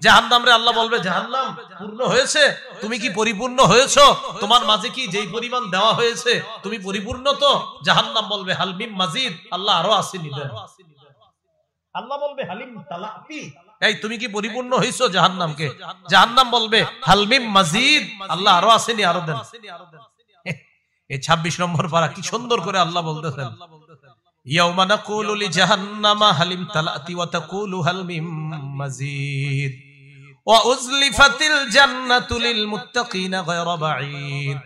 জাহান্নামরে আল্লাহ বলবে, জাহান্নাম পূর্ণ হয়েছে, তুমি কি পরিপূর্ণ হয়েছো? তোমার মাঝে কি যেই পরিমাণ দেওয়া হয়েছে তুমি পরিপূর্ণ তো? জাহান্নাম বলবে হাল মিন মাজিদ, আল্লাহ আরো আসেনি দেন। আল্লাহ বলবে হালিম তালাতি, এই তুমি কি পরিপূর্ণ হইছো জাহান্নামকে? জাহান্নাম বলবে হাল মিন মাজিদ, আল্লাহ আরো আসেনি, আরো দেন। এই 26 নম্বর পারা কি সুন্দর করে আল্লাহ বলতেছেন, ইয়াউমা নাকুলু লিজাহান্নামা হালিম তালাতি ওয়া তাকুলু হাল মিন মাজিদ ওয়া উযলিফাতিল জান্নাতু লিল মুত্তাকিনা গায়রা বাঈদ।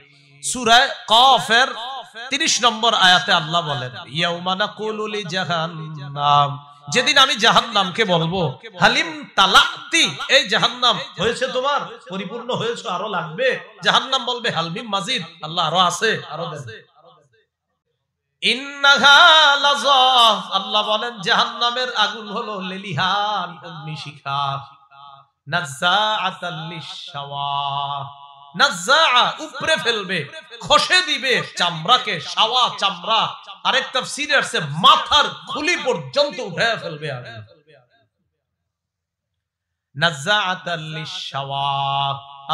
সূরা কাফের 30 নম্বর আয়াতে আল্লাহ বলেন, ইয়াউমা নাকুলু লিজাহান্নাম, যেদিন আমি জাহান্নামকে বলবো হালিম তালাতি, এই জাহান্নাম হয়েছে তোমার, পরিপূর্ণ হয়েছে, আরো লাগবে? জাহান্নাম বলবে হাল মিন মাজিদ, আল্লাহ আরো আছে, আরো দেন। ইন্নাহা লাযা, আল্লাহ বলেন জাহান্নামের আগুন হলো লেলিহান অগ্নিশিখা, নাযাআতাল লিশাওয়া, নাযাআ উপরে ফেলবে, খসে দিবে চামড়াকে, শাওয়া চামড়া, আরেক তাফসীরে আছে মাথার খুলি পর্যন্ত উঠায় ফেলবে আগুন। নাযাআতাল লিশাওয়া,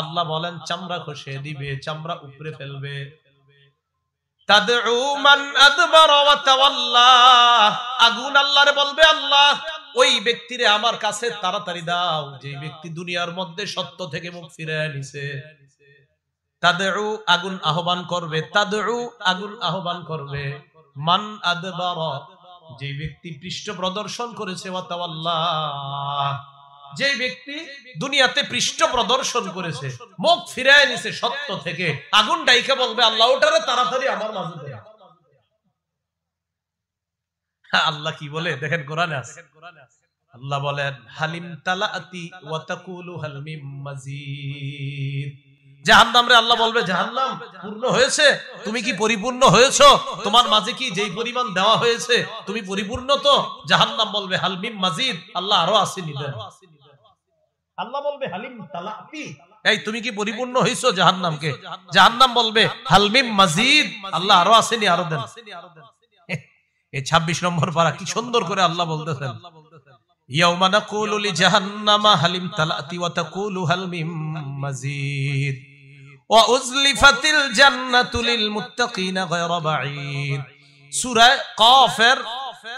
আল্লাহ বলেন চামড়া খসে দিবে, চামড়া উপরে ফেলবে। তাদউ মান আদবারা ওয়া তাওয়াল্লা, আগুন আল্লাহরে বলবে, আল্লাহ ওই ব্যক্তিরে আমার কাছে তাড়াতাড়ি দাও যে ব্যক্তি দুনিয়ার মধ্যে সত্য থেকে মুখ ফিরিয়ে নিছে। তাদউ আগুন আহ্বান করবে, তাদউ আগুন আহ্বান করবে, মান আদবারা যে ব্যক্তি পৃষ্ঠ প্রদর্শন করেছে, ওয়া তাওয়াল্লা যে ব্যক্তি দুনিয়াতে পৃষ্ঠ প্রদর্শন করেছে, মুখ ফিরিয়ে নিছে সত্য থেকে, আগুন ডাইকে বলবে, আল্লাহ ওটারে তাড়াতাড়ি আমার মাঝে দে। আল্লাহ কি বলে দেখেন কোরআনে আছে, আল্লাহ বলেন হালিম তালাতি ওয়া তাকুলু হাল মিন মাজিদ। জাহান্নামরে আল্লাহ বলবে, জাহান্নাম পূর্ণ হয়েছে, তুমি কি পরিপূর্ণ হয়েছো? তোমার মাঝে কি যেই পরিমাণ দেওয়া হয়েছে তুমি পরিপূর্ণ তো? জাহান্নাম বলবে হাল মিন মাজিদ, আল্লাহ আরো আসেনি দেন। আল্লাহ বলবে হালিম তালাতি, এই তুমি কি পরিপূর্ণ হইছো জাহান্নামকে? জাহান্নাম বলবে হাল মিন মাজিদ, আল্লাহ আরো আসেনি, আরো দেন। এই 26 নম্বর পারা কি সুন্দর করে আল্লাহ বলতেছেন, ইয়াউমা নাকুলু লিজাহান্নামা হালিম তালাতি ওয়া তাকুলু হাল মিন মাজিদ ওয়া উযলিফাতিল জান্নাতু লিল মুত্তাকিনা গায়রা বাঈদ। সূরা কাফের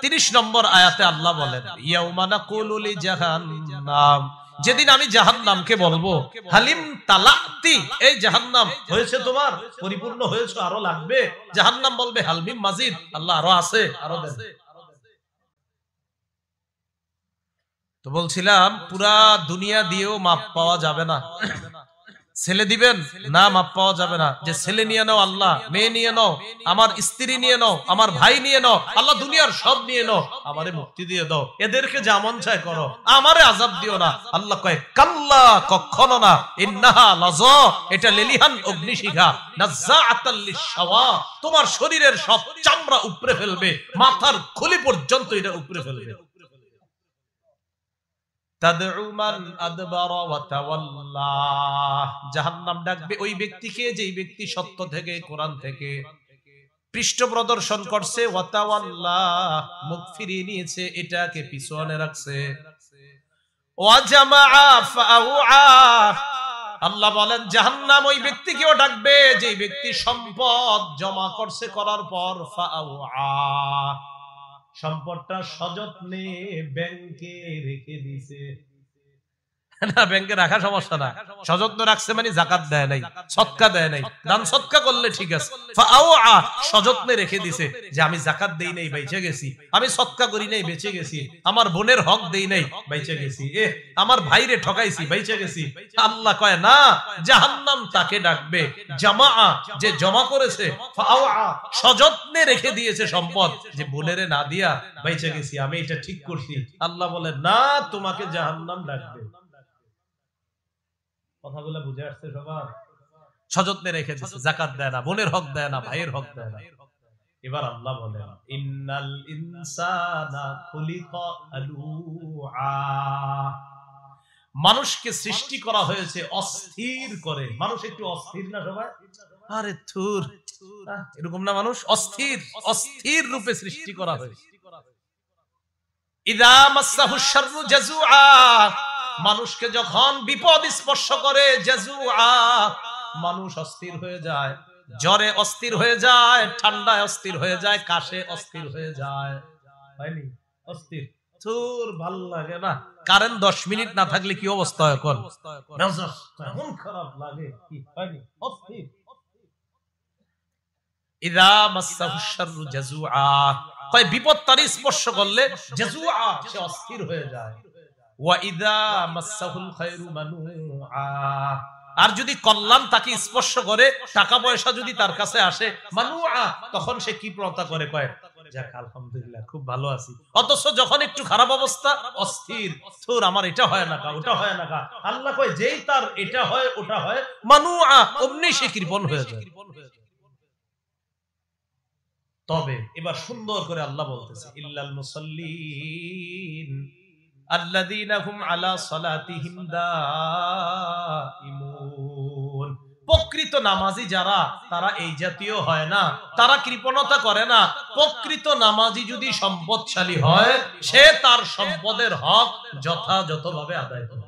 30 নম্বর আয়াতে আল্লাহ বলেন, ইয়াউমা নাকুলু লিজাহান্নাম, যেদিন আমি জাহান্নামকে বলবো হালিম তালাতি, এই জাহান্নাম হয়েছে তোমার, পরিপূর্ণ হয়েছে, আরো লাগবে? জাহান্নাম বলবে হাল মিন মাজিদ, আল্লাহ আরো আছে, আরো দেন। তো বলছিলাম পুরা দুনিয়া দিয়েও মাপ পাওয়া যাবে না। ছেলে দিবেন না, মাপ পাওয়া যাবে না। যে ছেলে নিয়ে নাও আল্লাহ, মেয়ে নিয়ে নাও, আমার স্ত্রী নিয়ে নাও, আমার ভাই নিয়ে নাও, আল্লাহ দুনিয়ার সব নিয়ে নাও, আমারে মুক্তি দিয়ে দাও, এদেরকে যেমন চাই করো, আমারে আযাব দিও না। আল্লাহ কয় কাল্লা, কখনো না, ইন্নাহা লাযা, এটা লেলিহান অগ্নিশিখা, নাযাআতাল লিশাওয়া, তোমার শরীরের সব চামড়া উপরে ফেলবে, মাথার খুলি পর্যন্ত এটা উপরে ফেলবে। তাদউ মান আদবারা ওয়া তাওয়াল্লা, জাহান্নাম ডাকবে ওই ব্যক্তিকে যেই ব্যক্তি সত্য থেকে, কোরআন থেকে পৃষ্ঠ প্রদর্শন করছে, ওয়া তাওয়াল্লা মুখ ফিরিয়ে নিয়েছে, এটাকে পিছনে রাখছে। ওয়া জামাআ ফাআউআ, আল্লাহ বলেন জাহান্নাম ওই ব্যক্তিকেও ডাকবে যেই ব্যক্তি সম্পদ জমা করছে, করার পর ফাআউআ সম্পদটা সযত্নে ব্যাংকে রেখে দিছে। না, ব্যাংকে রাখা সমস্যা না, সযত্ন রাখছে মানে যাকাত দেয় নাই, সদকা দেয় নাই, দান সদকা করলে ঠিক আছে। ফাআউআ সযত্নে রেখে দিছে যে আমি যাকাত দেই নাই, বেঁচে গেছি, আমি সদকা করি নাই, বেঁচে গেছি, আমার বোনের হক দেই নাই, বেঁচে গেছি, আমার ভাইরে ঠকাইছি, বেঁচে গেছি। আল্লাহ কয় না, জাহান্নাম তাকে ডাকবে জামাআ, যে জমা করেছে, ফাআউআ সযত্নে রেখে দিয়েছে সম্পদ, যে বোনেরে না দিয়া বেঁচে গেছি, আমি এটা ঠিক করছি। আল্লাহ বলে না, তোমাকে জাহান্নাম ডাকবে। কথাগুলো বুঝে আসছে সবার? সযত্নে রেখে দিয়েছে, যাকাত দেয় না, বোনের হক দেয় না, ভাইয়ের হক দেয় না। এবার আল্লাহ বলেন ইন্নাল ইনসানা খুলিকা হালুআ, মানুষকে সৃষ্টি করা হয়েছে অস্থির করে। মানুষ একটু অস্থির না সবাই? আরে থুর, এরকম না, মানুষ অস্থির, অস্থির রূপে সৃষ্টি করা হয়েছে। ইযা মাসসাহু শাররু জাযুআ, মানুষকে যখন বিপদ স্পর্শ করে জাজুআ, মানুষ অস্থির হয়ে যায়, জ্বরে অস্থির হয়ে যায়, ঠান্ডায় অস্থির হয়ে যায়, কাশে অস্থির হয়ে যায়, হয়নি? অস্থির তোর ভাল লাগে না, কারেন্ট 10 মিনিট না থাকলে কি অবস্থা হয়, কোন এমন খারাপ লাগে, কি হয়নি? অস্থির। ইযা মাসসাহু শাররু জাজুআ, কয় বিপদ তার স্পর্শ করলে জাজুআ, সে অস্থির হয়ে যায়। ওয়া ইযা মাসসাহুল খায়রু মানুআ, আর যদি কল্যাণ তাকে স্পর্শ করে, টাকা পয়সা যদি তার কাছে আসে, মানুআ, তখন সে কি প্রতা করে, কয় যাক আলহামদুলিল্লাহ খুব ভালো আছি। অথচ যখন একটু খারাপ অবস্থা, অস্থির, তোর আমার এটা হয় না কা, ওটা হয় না কা। আল্লাহ কয় যেই তার এটা হয় ওটা হয়, মানুআ, অমনি সে কৃপণ হয়ে যায়। তবে এবার সুন্দর করে আল্লাহ বলতেছে, ইল্লাল মুসাল্লিন আল্লাযীনা হুম আলা সালাতিহিম দাঈমুন, প্রকৃত নামাজি যারা, তারা এই জাতীয় হয় না, তারা কৃপণতা করে না। প্রকৃত নামাজি যদি সম্পদশালী হয়, সে তার সম্পদের হক যথাযথভাবে আদায় করে।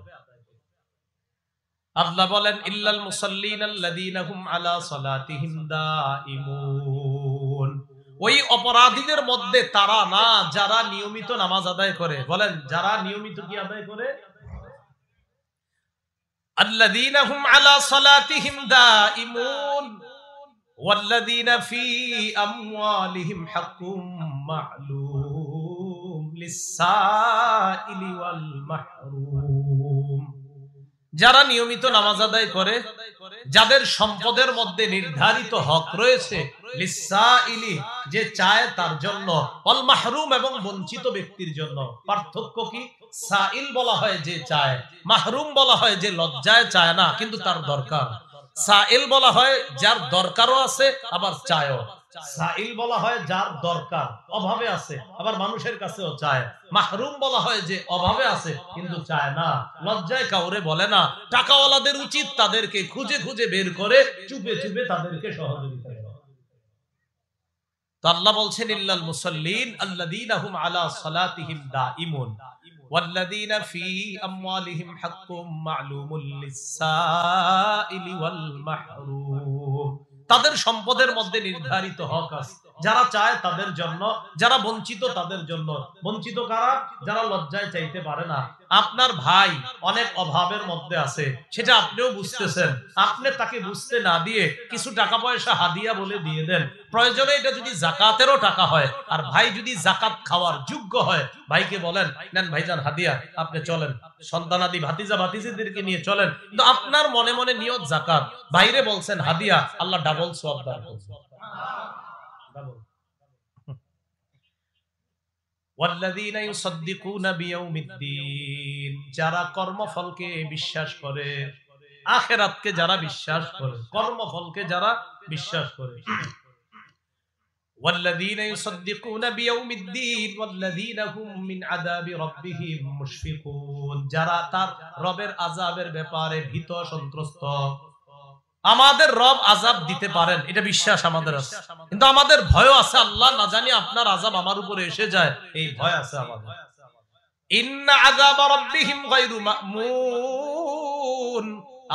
আল্লাহ বলেন ইল্লাল মুসাল্লিন আল্লাযীনা হুম আলা সালাতিহিম দাঈমুন, ওই অপরাধীদের মধ্যে তারা না যারা নিয়মিত নামাজ আদায় করে। বলেন যারা নিয়মিত কি আদায় করে? আল্লাযীনা হুম আলা সালাতিহিম দাঈমুন ওয়াল্লাযীনা ফী আমওয়ালিহিম হাক্কুম মা'লুম লিস-সাইলি ওয়াল মাহরুম, যারা নিয়মিত নামাজ আদায় করে, যাদের সম্পদের মধ্যে নির্ধারিত হক রয়েছে, লিস-সাইলি, যে চায় তার জন্য, ওয়াল মাহরুম, এবং বঞ্চিত ব্যক্তির জন্য। পার্থক্য কি? সাইল বলা হয় যে চায়, মাহরুম বলা হয় যে লজ্জায় চায় না কিন্তু তার দরকার। সাইল বলা হয় যার দরকারও আছে আবার চায়ও। সাইল বলা হয় যার দরকার, অভাবে আছে, আবার মানুষের কাছেও চায়। মাহরুম বলা হয় যে অভাবে আছে কিন্তু চায় না, লজ্জায় কাউরে বলে না। টাকাওয়ালাদের উচিত তাদেরকে খুঁজে খুঁজে বের করে চুপে চুপে তাদেরকে সহযোগিতা করা। তো আল্লাহ বলছেন ইল্লাল মুসাল্লিন আল্লাযীনা হুম আলা সালাতিহিম দাঈমুন ওয়াল্লাযীনা ফী আমওয়ালিহিম হাক্কুম মা'লুমুল লিস-সাইলি ওয়াল মাহরুম, তাদের সম্পদের মধ্যে নির্ধারিত হক আছে, যারা চায় তাদের জন্য, যারা বঞ্চিত তাদের জন্য। বঞ্চিত কারা? যারা লজ্জায় চাইতে পারে না। আপনার ভাই অনেক অভাবের মধ্যে আছে, সেটা আপনিও বুঝতেছেন, আপনি তাকে বুঝতে না দিয়ে কিছু টাকা পয়সা হাদিয়া বলে দিয়ে দেন। প্রয়োজনে এটা যদি যাকাতেরও টাকা হয়, আর ভাই যদি যাকাত খাওয়ার যোগ্য হয়, ভাইকে বলেন নেন ভাইজান হাদিয়া, আপনি চলেন, সন্তানাদি ভাতিজা ভাতিজিদেরকে নিয়ে চলেন, কিন্তু আপনার মনে মনে নিয়ত যাকাত, বাইরে বলছেন হাদিয়া, আল্লাহ ডাবল সওয়াব দান করবেন। ওয়াল্লাযীনা ইউসাদ্দিকুনা বিয়াউমিদ্দিন, যারা কর্মফলকে বিশ্বাস করে, আখিরাতকে যারা বিশ্বাস করে, কর্মফলকে যারা বিশ্বাস করে। ওয়াল্লাযীনা ইউসাদ্দিকুনা বিয়াউমিদ্দিন ওয়াল্লাযীনা হুম মিন আযাবি রাব্বিহিম মুশফিকুন, যারা তার রবের আযাবের ব্যাপারে ভীত সন্ত্রস্ত। আমাদের রব আযাব দিতে পারেন, এটা বিশ্বাস আমাদের আছে, কিন্তু আমাদের ভয় আছে, আল্লাহ না জানি আপনার আযাব আমার উপরে এসে যায়, এই ভয় আছে আমাদের। ইন্না আযাবা রাব্বিহিম গায়রু মা'মুন,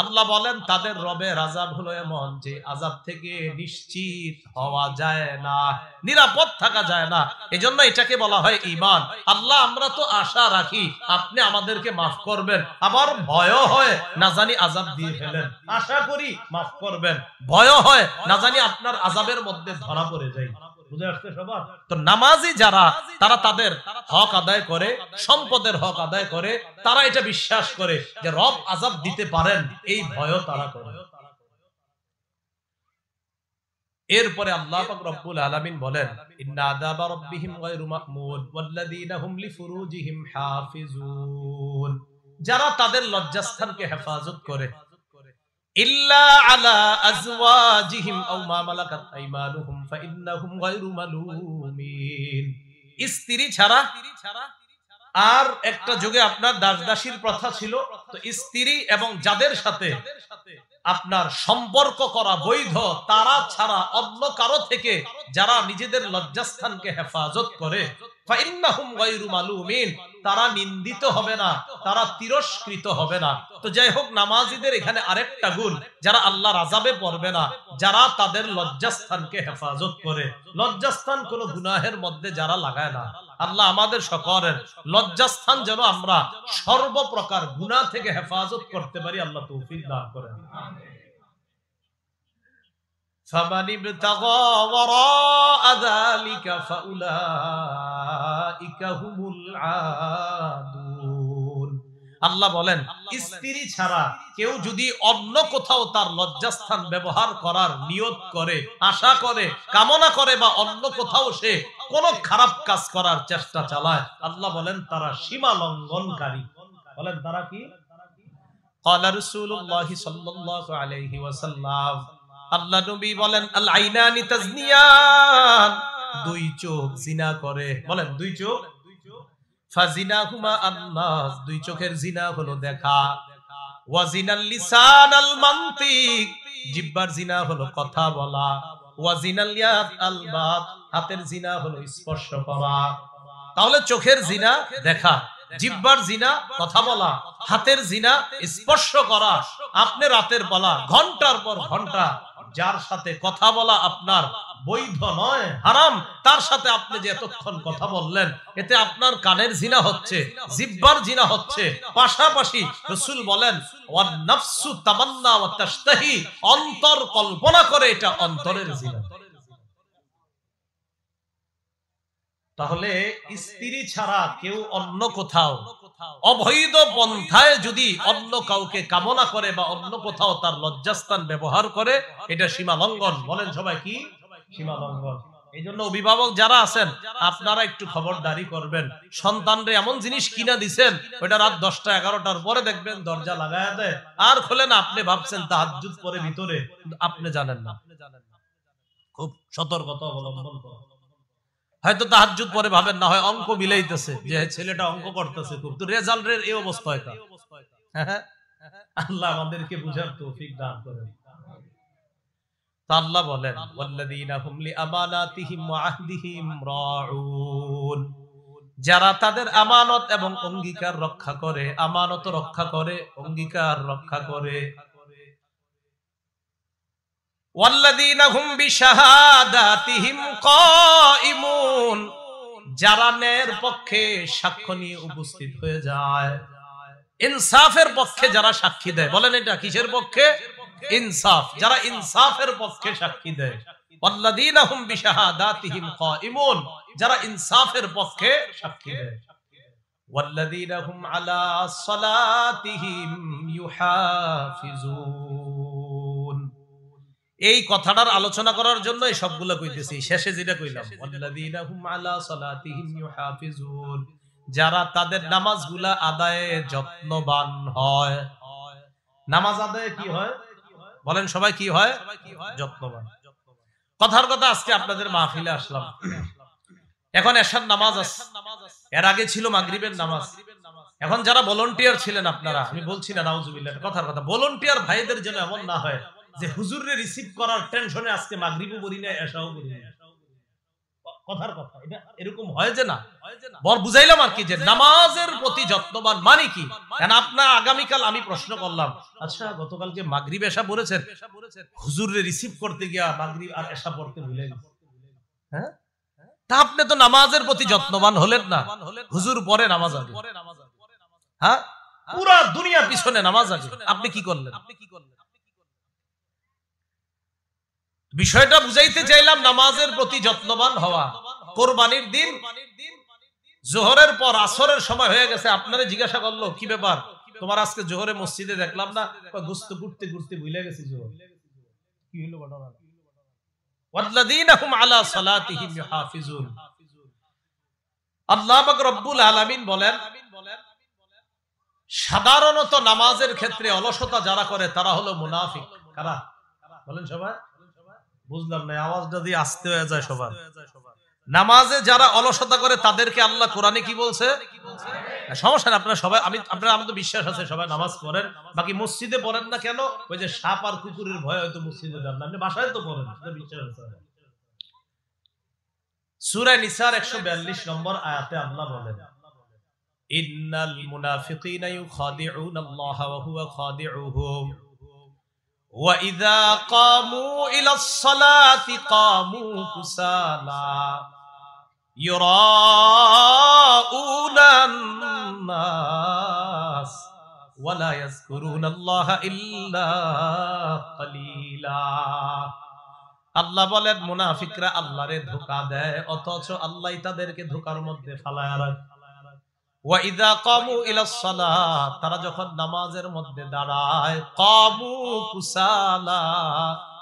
আল্লাহ বলেন তাদের রবের আযাব হলো এমন যে আযাব থেকে নিশ্চিত হওয়া যায় না, নিরাপদ থাকা যায় না। এজন্য এটাকে বলা হয় ঈমান। আল্লাহ আমরা তো আশা রাখি আপনি আমাদেরকে মাফ করবেন, আবার ভয় হয় না জানি আযাব দিয়ে ফেলেন, আশা করি মাফ করবেন, ভয় হয় না জানি আপনার আযাবের মধ্যে ধরা পড়ে যাই। বুঝে আসছে সবার? তো নামাজি যারা, তারা তাদের হক আদায় করে, সম্পদের হক আদায় করে, তারা এটা বিশ্বাস করে যে রব আযাব দিতে পারেন, এই ভয় তারা করে। এরপরে আল্লাহ পাক রব্বুল আলামিন বলেন ইন্না আযাবা রাব্বিহিম গায়রু মা'মুন ওয়াল্লাযীনা হুম লিফুরুজিহিম হাফিজুন, যারা তাদের লজ্জাস্থানকে হেফাজত করে, ইল্লা আলা আজওয়াজিহিম আও মা মালাকাত আইমানুহুম ফাইন্নাহুম গায়রু মালুমিন, স্ত্রী ছাড়া। আর একটা যুগে আপনার দাসদাসীর প্রথা ছিল, তো স্ত্রী এবং যাদের সাথে আপনার সম্পর্ক করা বৈধ, তারা ছাড়া অন্য কারো থেকে যারা নিজেদের লজ্জাস্থানকে হেফাজত করে, ফাইন্নাহুম গায়রু মালুমিন, তারা নিন্দিত হবে না, তারা তিরস্কৃত হবে না। তো যাই হোক, নামাজীদের এখানে আরেকটা গুণ, যারা আল্লাহর আযাবে পড়বে না, যারা তাদের লজ্জাস্থানকে হেফাজত করে। লজ্জাস্থান কোনো গুনাহের মধ্যে যারা লাগায় না। আল্লাহ আমাদের সকলের লজ্জাস্থান যেন আমরা সর্বপ্রকার গুনাহ থেকে হেফাজত করতে পারি, আল্লাহ তৌফিক দান করেন। فمن ابتغى وراء ذلك فأولئك هم العادون। আল্লাহ বলেন, স্ত্রী ছাড়া কেউ যদি অন্য কোথাও তার লজ্জাস্থান ব্যবহার করার নিয়ত করে, আশা করে, কামনা করে, বা অন্য কোথাও সে কোন খারাপ কাজ করার চেষ্টা চালায়, আল্লাহ বলেন তারা সীমা লঙ্ঘনকারী। বলেন তারা কি? ক্বালা রাসূলুল্লাহ সাল্লাল্লাহু আলাইহি ওয়াসাল্লাম, আল্লাহ নবী বলেন, আল আইনানি তাজনিয়ান, দুই চোখ জিনা করে। বলেন দুই চোখ, ফাজিনাহুমা আন-নাস, দুই চোখের জিনা হলো দেখা। ওয়া জিনাল লিসান আল মানতিক, জিহ্বার জিনা হলো কথা বলা। ওয়া জিনাল ইয়াদ আল বাত, হাতের জিনা হলো স্পর্শ করা। তাহলে চোখের জিনা দেখা, জিহ্বার জিনা কথা বলা, হাতের জিনা স্পর্শ করা। আপনি রাতের বেলা ঘন্টার পর ঘন্টা যার সাথে কথা বলা আপনার বৈধ নয়, হারাম, তার সাথে আপনি যে এতক্ষণ কথা বললেন, এতে আপনার কানের জিনা হচ্ছে, জিহ্বার জিনা হচ্ছে। পাশাপাশি রাসূল বলেন, ওয়ান নাফসু তামান্না ওয়া তাশতাহি, অন্তর কল্পনা করে, এটা অন্তরের জিনা। তাহলে স্ত্রী ছাড়া কেউ অন্য কোথাও অবৈধ পন্থায় যদি অন্য কাউকে কামনা করে বা অন্য কোথাও তার লজ্জাস্থান ব্যবহার করে, এটা সীমা লঙ্ঘন। বলেন সবাই কি? সীমা লঙ্ঘন। এই জন্য অভিভাবক যারা আছেন, আপনারা একটু খবরদারি করবেন। সন্তানরে এমন জিনিস কিনা দিছেন, ওটা রাত 10টা 11টার পরে দেখবেন দরজা লাগায়া দেয়, আর খোলে না। আপনি ভাবছেন তাহাজ্জুদ পরে ভিতরে, আপনি জানেন না। খুব সতর্কতা অবলম্বন করুন। হয়তো তাহাজ্জুদ পরে ভাবেন না হয় অঙ্ক মিলাইতেছে, যে ছেলেটা অঙ্ক করতেছে খুব, তো রেজাল্টের এই অবস্থা হয়। আল্লাহ আমাদেরকে বুঝার তৌফিক দান করেন। তা আল্লাহ বলেন, ওয়াল্লাযীনা হুম লিআমানাতিহিম ওয়া আহদিহিম রাউন, যারা তাদের আমানত এবং অঙ্গীকার রক্ষা করে, আমানত রক্ষা করে, অঙ্গীকার রক্ষা করে। ওয়াল্লাযীনা হুম বিশাহাদাতিহিম কায়িমুন, যারা ন্যায়ের পক্ষে সাক্ষ্য নিয়ে উপস্থিত হয়ে যায়, ইনসাফের পক্ষে যারা সাক্ষী দেয়। বলেন এটা কিসের পক্ষে? ইনসাফ। যারা ইনসাফের পক্ষে সাক্ষী দেয়। ওয়াল্লাযীনা হুম বিশাহাদাতিহিম কায়িমুন, যারা ইনসাফের পক্ষে সাক্ষী দেয়। ওয়াল্লাযীনা হুম আলা সালাতিহিম ইউহাফিজুন। এই কথাটার আলোচনা করার জন্য এই সবগুলো কইতেছি। শেষে যেটা কইলাম, ওয়াল্লাযীনা হুম আলা সালাতিহিম ইউহাফিজুন, যারা তাদের নামাজগুলা আদায়ে যত্নবান হয়। নামাজ আদায়ে কি হয়? বলেন সবাই কি হয়? যত্নবান। কথার কথা, আজকে আপনাদের মাহফিলে আসলাম, এখন এশার নামাজ আছে, এর আগে ছিল মাগরিবের নামাজ। এখন যারা ভলান্টিয়ার ছিলেন আপনারা, আমি বলছি না নাউজুবিল্লাহ, কথার কথা, ভলান্টিয়ার ভাইদের জন্য এমন না হয় যে হুজুররে রিসিভ করার টেনশনে আজকে মাগরিবও পড়ি না, এশাও পড়ি না। কথার কথা, এটা এরকম হয় যে না। বর বুঝাইলাম আর কি, যে নামাজের প্রতি যত্নবান মানে কি। কারণ আপনার আগামীকাল আমি প্রশ্ন করলাম, আচ্ছা গতকালকে মাগরিব এশা পড়েছেন, হুজুররে রিসিভ করতে গিয়া মাগরিব আর এশা পড়তে ভুলে গেছেন, হ্যাঁ? তা আপনি তো নামাজের প্রতি যত্নবান হলেন না। হুজুর পরে নামাজ আগে, হ্যাঁ, পুরা দুনিয়া পিছনে নামাজ আগে, আপনি কি করলেন? বিষয়টা বুঝাইতে চাইলাম, নামাজের প্রতি যত্নবান হওয়া। কোরবানির দিন জোহরের পর আসরের সময় হয়ে গেছে, আপনারা জিজ্ঞাসা করলো কি ব্যাপার তোমার, আজকে জোহরে মসজিদে দেখলাম না, গোস্ত ঘুরতে ঘুরতে ভুলে গেছি। জোহর কি হলো ঘটনা? ওয়াল্লাযীনা হুম আলা সালাতিহিম ইউহাফিজুন। আল্লাহ পাক রব্বুল আলামিন বলেন, সাধারণত নামাজের ক্ষেত্রে অলসতা যারা করে তারা হলো মুনাফিক। কারা? বলেন সবাই। বুঝলাম না, আওয়াজটা দিয়ে আস্তে হয়ে যায় সবার। নামাজে যারা অলসতা করে তাদেরকে আল্লাহ কোরআনে কি বলছে? সমস্যা না, আপনারা সবাই, আপনারা, আমাদের বিশ্বাস আছে সবাই নামাজ পড়েন, বাকি মসজিদে পড়েন না কেন? ওই যে সাপ আর কুকুরের ভয় হয়তো মসজিদে যান না, আপনি বাসায় তো পড়েন, বিশ্বাস আছে। সূরা নিসার 142 নম্বর আয়াতে আল্লাহ বলেন, ইন্নাল মুনাফিকিনা ইউখাদিউনা আল্লাহ ওয়া হুয়া খাদিউহুম ওয়া ইযা কামু ইলাস সালাতি কামু কুসালা ইউরাউনান নাস ওয়া লা ইয়াযকুরুনা আল্লাহ ইল্লা কালিলা। আল্লাহ বলেন মুনাফিকরা আল্লাহরে ধোঁকা দেয়, অথচ আল্লাহ তাদেরকে ধোঁকার মধ্যে ফালায়া রাখে। ওয়া ইযা কামু ইলাস সালাত, তারা যখন নামাজের মধ্যে দাঁড়ায়, কামু কুসালা,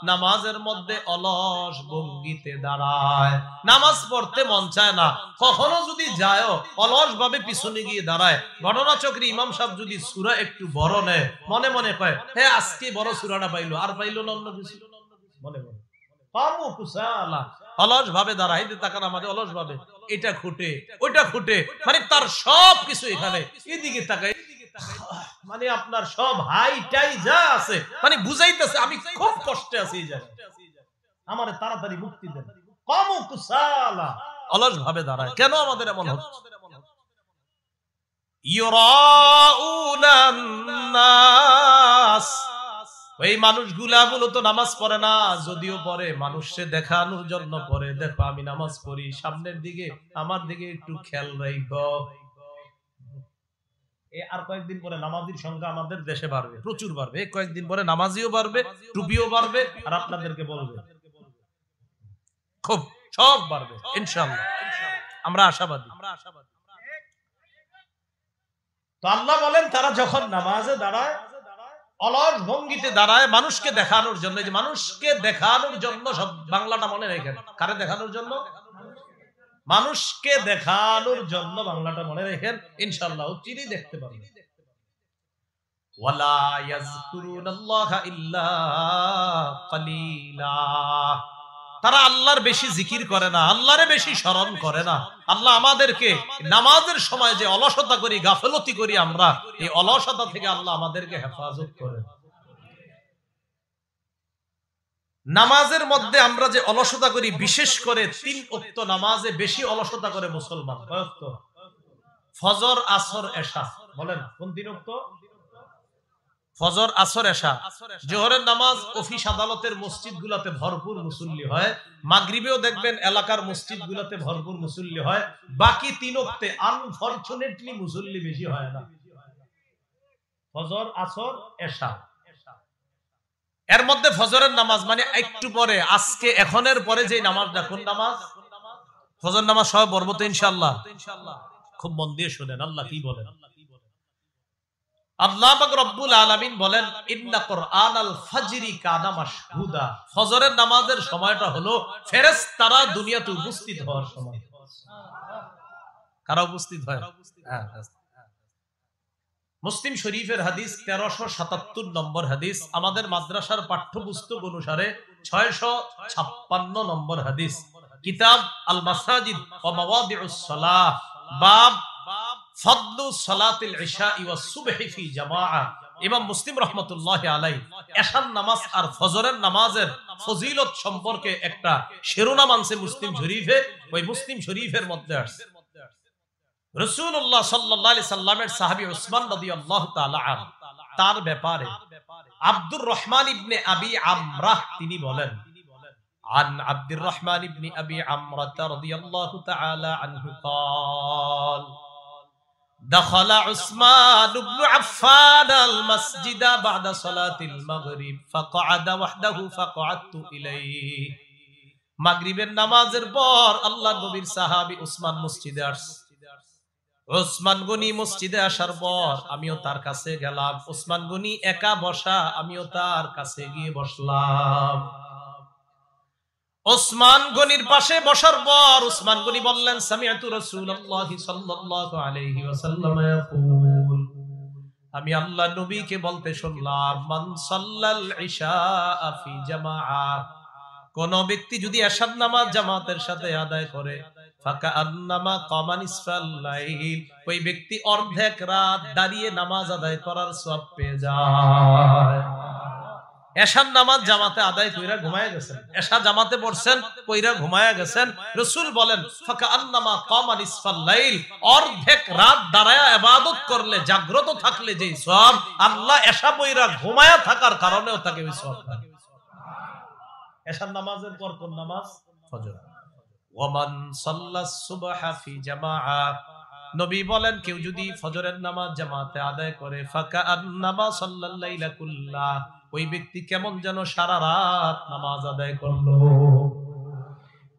নামাজের মধ্যে অলস ভঙ্গিতে দাঁড়ায়। নামাজ পড়তে মন চায় না, কখনো যদি যায় অলস ভাবে পিছনে গিয়ে দাঁড়ায়। ঘটনাচক্রে ইমাম সাহেব যদি সূরা একটু বড় নেয়, মনে মনে কয় হে আজকে বড় সূরাটা পাইলো, আর পাইলো না অন্য কিছু, মনে মনে কামু কুসালা, অলস ভাবে দাঁড়ায়। তাকান আমাদের অলস ভাবে এটা খুঁটে ওইটা খুঁটে, মানে তার সব কিছু এখানে, এদিকে তাকায়, মানে আপনার সব হাইটাই যা আছে, মানে বুঝাইতেছে আমি খুব কষ্টে আছি, এই জায়গায় আমারে তাড়াতাড়ি মুক্তি দেন। কামু কুসালা, অলস ভাবে দাঁড়ায়। কেন আমাদের এমন হচ্ছে? ইউরাউনান নাস, এই মানুষগুলা মূলত নামাজ পড়ে না, যদিও পড়ে মানুষকে দেখানোর জন্য পড়ে, দেখো আমি নামাজ পড়ি, সামনের দিকে আমার দিকে একটু খেয়াল রাখো। আর কয়েকদিন পরে নামাজির সংখ্যা আমাদের দেশে বাড়বে, প্রচুর বাড়বে। কয়েকদিন পরে নামাজিও বাড়বে, টুপিও বাড়বে, আর আপনাদেরকে বলবে খুব সব বাড়বে ইনশাআল্লাহ, আমরা আশাবাদী। তো আল্লাহ বলেন তারা যখন নামাজে দাঁড়ায়, অলস ভঙ্গিতে দাঁড়ায়, মানুষকে দেখানোর জন্য। যে মানুষকে দেখানোর জন্য, সব বাংলাটা মনে রেখেন, কারে দেখানোর জন্য? মানুষকে দেখানোর জন্য বাংলাটা মনে রেখেন, ইনশাআল্লাহ চিনি দেখতে পাবেন। ওয়ালা ইয়াযকুরুনাল্লাহা ইল্লা কালিলা, তারা আল্লাহর বেশি জিকির করে না, আল্লাহরে বেশি স্মরণ করে না। আল্লাহ আমাদেরকে নামাজের সময় যে অলসতা করি, গাফলতি করি আমরা, এই অলসতা থেকে আল্লাহ আমাদেরকে হেফাজত করে। নামাজের মধ্যে আমরা যে অলসতা করি, বিশেষ করে 3 ওয়াক্ত নামাজে বেশি অলসতা করে মুসলমান। কয় ওয়াক্ত? ফজর, আসর, এশা। বলেন কোন 3 ওয়াক্ত? ফজর, আসর, এশা। জোহরের নামাজ অফিস আদালতের মসজিদগুলোতে ভরপুর মুসল্লি হয়, মাগরিবেও দেখবেন এলাকার মসজিদগুলোতে ভরপুর মুসল্লি হয়। বাকি 3 ওয়াক্তে আনফরচুনেটলি মুসল্লি বেশি হয় না। ফজর, আসর, এশা। এর মধ্যে ফজরের নামাজ মানে একটু পরে, আজকে এখনের পরে যে নামাজটা, কোন নামাজ? ফজর নামাজ সব পড়বো তো ইনশাআল্লাহ। খুব মন দিয়ে শুনেন আল্লাহ কি বলেন। আল্লাহ পাক রব্বুল আলামিন বলেন, ইন্না কুরআনাল ফাজরি কানা মাশহুদা, ফজরের নামাজের সময়টা হলো ফেরেশতারা দুনিয়াতে উপস্থিত হওয়ার সময়। কারা উপস্থিত হয়? মুসলিম শরীফের হাদিস 1377 নম্বর হাদিস, আমাদের মাদ্রাসার পাঠ্যপুস্তক অনুসারে 656 নম্বর হাদিস। কিতাব আল মাসাজিদ ওয়া মাওয়াদিউস সালাহ, বাব ফাদলু সালাতিল ইশা ওয়াস সুবহি ফি জামাআহ। ইমাম মুসলিম রাহমাতুল্লাহি আলাইহি এশার নামাজ আর ফজরের নামাজের ফজিলত সম্পর্কে একটা শিরোনাম আনছে মুসলিম শরীফে। ওই মুসলিম শরীফের মধ্যে আছে রাসূলুল্লাহ সাল্লাল্লাহু আলাইহি সাল্লামের সাহাবী উসমান রাদিয়াল্লাহু তাআলা আনহু, তার ব্যাপারে আব্দুর রহমান ইবনে আবি আমরাহ তিনি বলেন, আন আব্দুর রহমান ইবনে আবি আমরাহ রাদিয়াল্লাহু তাআলা আনহু قال دخل عثمان بن عفان المسجد بعد صلاة المغرب فقعد وحده فقعدت إليه। মাগরিবের নামাজের পর আল্লাহর নবীর সাহাবী উসমান মসজিদে আসছে। উসমান গনি মসজিদে আসার পর আমিও তার কাছে গেলাম। উসমান গনি একা বসা, আমিও তার কাছে গিয়ে বসলাম। উসমান গনির পাশে বসার পর উসমান গনি বললেন, সামিআতু রাসূলুল্লাহি সাল্লাল্লাহু আলাইহি ওয়াসাল্লাম ইয়াকুল, আমি আল্লাহর নবীকে বলতে শুনলাম, মান সাল্লাল ইশা ফি জামাআহ, কোন ব্যক্তি যদি এশার নামাজ জামাতের সাথে আদায় করে, ফাকান্নামা কামা নিসফাল লাইল, ওই ব্যক্তি অর্ধেক রাত দাঁড়িয়ে নামাজ আদায় করার সওয়াব পেয়ে যায়। এশার নামাজ জামাতে আদায় কইরা ঘুমায়া গেছেন, এশা জামাতে পড়ছেন কইরা ঘুমায়া গেছেন। রাসূল বলেন ফাকান্নামা কামা নিসফাল লাইল, অর্ধেক রাত দাঁড়ায়া ইবাদত করলে, জাগ্রত থাকলে যেই সওয়াব, আল্লাহ এশা পড়া ঘুমায়া থাকার কারণেও তাকে ওই সওয়াব দেন। এশার নামাজের পর কোন নামাজ? ফজর। ওয়ামান সাল্লাস সুবহা ফি জামাআ, নবী বলেন কেউ যদি ফজরের নামাজ জামাতে আদায় করে ফাকান্নামা সাল্লাল লাইলা কুল্লাহ, ওই ব্যক্তি কেমন যেন সারা রাত নামাজ আদায় করলো।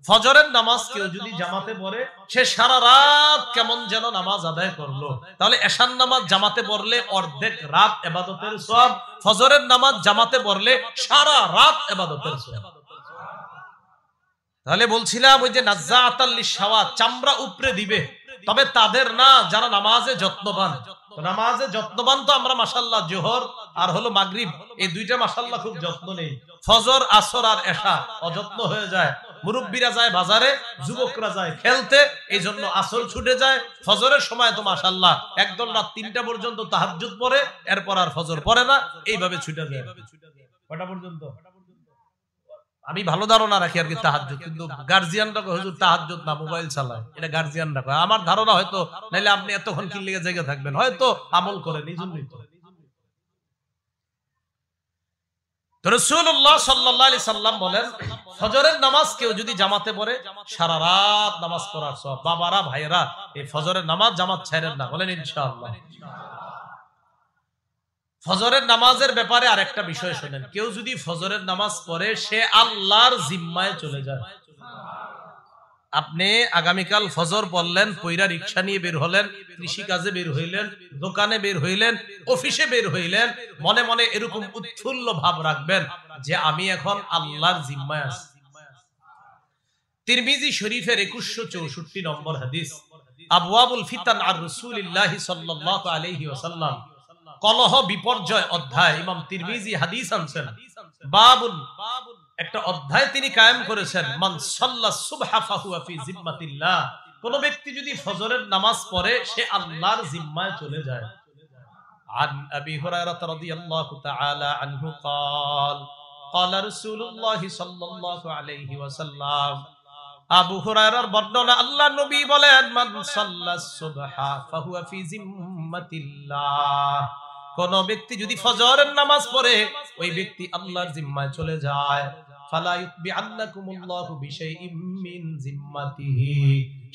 ফজরের নামাজ কেউ যদি জামাতে পড়ে সে সারা রাত কেমন যেন নামাজ আদায় করলো। তাহলে এশার নামাজ জামাতে পড়লে অর্ধেক রাত ইবাদতের সওয়াব, ফজরের নামাজ জামাতে পড়লে সারা রাত ইবাদতের সওয়াব। তাহলে বলছিলাম ওই যে নাজ্জাআতাল লিশাওয়া, চামড়া উপরে দিবে, তবে তাদের না যারা নামাজে যত্নবান। নামাজে যত্নবান তো আমরা মাশাআল্লাহ জোহর আর হলো মাগরিব, এই দুইটা মাশাআল্লাহ খুব যত্ন নেই। ফজর, আসর আর এশা অযত্ন হয়ে যায়। মুরব্বীরা যায় বাজারে, যুবকরা যায় খেলতে, এই জন্য আসর ছুটে যায়। ফজরের সময় তো মাশাআল্লাহ একদল রাত 3টা পর্যন্ত তাহাজ্জুদ পড়ে, এরপর আর ফজর পড়ে না, এইভাবে ছুটে যায়। কয়টা পর্যন্ত? আমি ভালো ধারণা রাখি আর কি তাহাজ্জুদ, কিন্তু গার্জিয়ানরা হুজুর তাহাজ্জুদ না, মোবাইল চালায়, এটা গার্জিয়ানরা কয়। আমার ধারণা হয়তো, নাইলে আপনি এতক্ষণ কি লেগে জেগে থাকবেন, হয়তো আমল করেন এই জন্যই। তো রাসূলুল্লাহ সাল্লাল্লাহু আলাইহি সাল্লাম বলেন ফজরের নামাজ কেউ যদি জামাতে পড়ে সারা রাত নামাজ পড়ার সওয়াব। বাবারা, ভাইরা, এই ফজরের নামাজ জামাত ছাড়েন না, বলেন ইনশাআল্লাহ। ফজরের নামাজের ব্যাপারে আরেকটা বিষয় শুনেন, কেউ যদি ফজরের নামাজ পড়ে সে আল্লাহর জিম্মায় চলে যায়। আপনি আগামীকাল ফজর পড়লেন, পয়রা রিকশা নিয়ে বের হলেন, কৃষি কাজে বের হইলেন, দোকানে বের হইলেন, অফিসে বের হইলেন, মনে মনে এরকম উৎফুল্ল ভাব রাখবেন যে আমি এখন আল্লাহর জিম্মায় আছি। তিরমিজি শরীফের 2164 নম্বর হাদিস, আবওয়াবুল ফিতান আর রাসূলিল্লাহি সাল্লাল্লাহু আলাইহি ওয়াসাল্লাম, কলহ বিপর্যয় অধ্যায়, ইমাম তিরমিজি হাদিস আনছেন। বাবুল, একটা অধ্যায় তিনি কায়েম করেছেন, মান সাল্লাস সুবহা ফাহুয়া ফি জিম্মাতিল্লাহ, কোন ব্যক্তি যদি ফজরের নামাজ পড়ে সে আল্লাহর জিম্মায় চলে যায়। আন আবি হুরায়রা রাদিয়াল্লাহু তাআলা আনহু قال قال رسول الله সাল্লাল্লাহু আলাইহি ওয়াসাল্লাম, আবু হুরায়রার বর্ণনা, আল্লাহর নবী বলেন মান সাল্লাস সুবহা ফাহুয়া ফি জিম্মাতিল্লাহ, কোন ব্যক্তি যদি ফজরের নামাজ পড়ে ওই ব্যক্তি আল্লাহর জিম্মায় চলে যায়। ফালা ইউতবিআন্নাকুমুল্লাহু বিশাইইম মিন জিম্মাতিহি,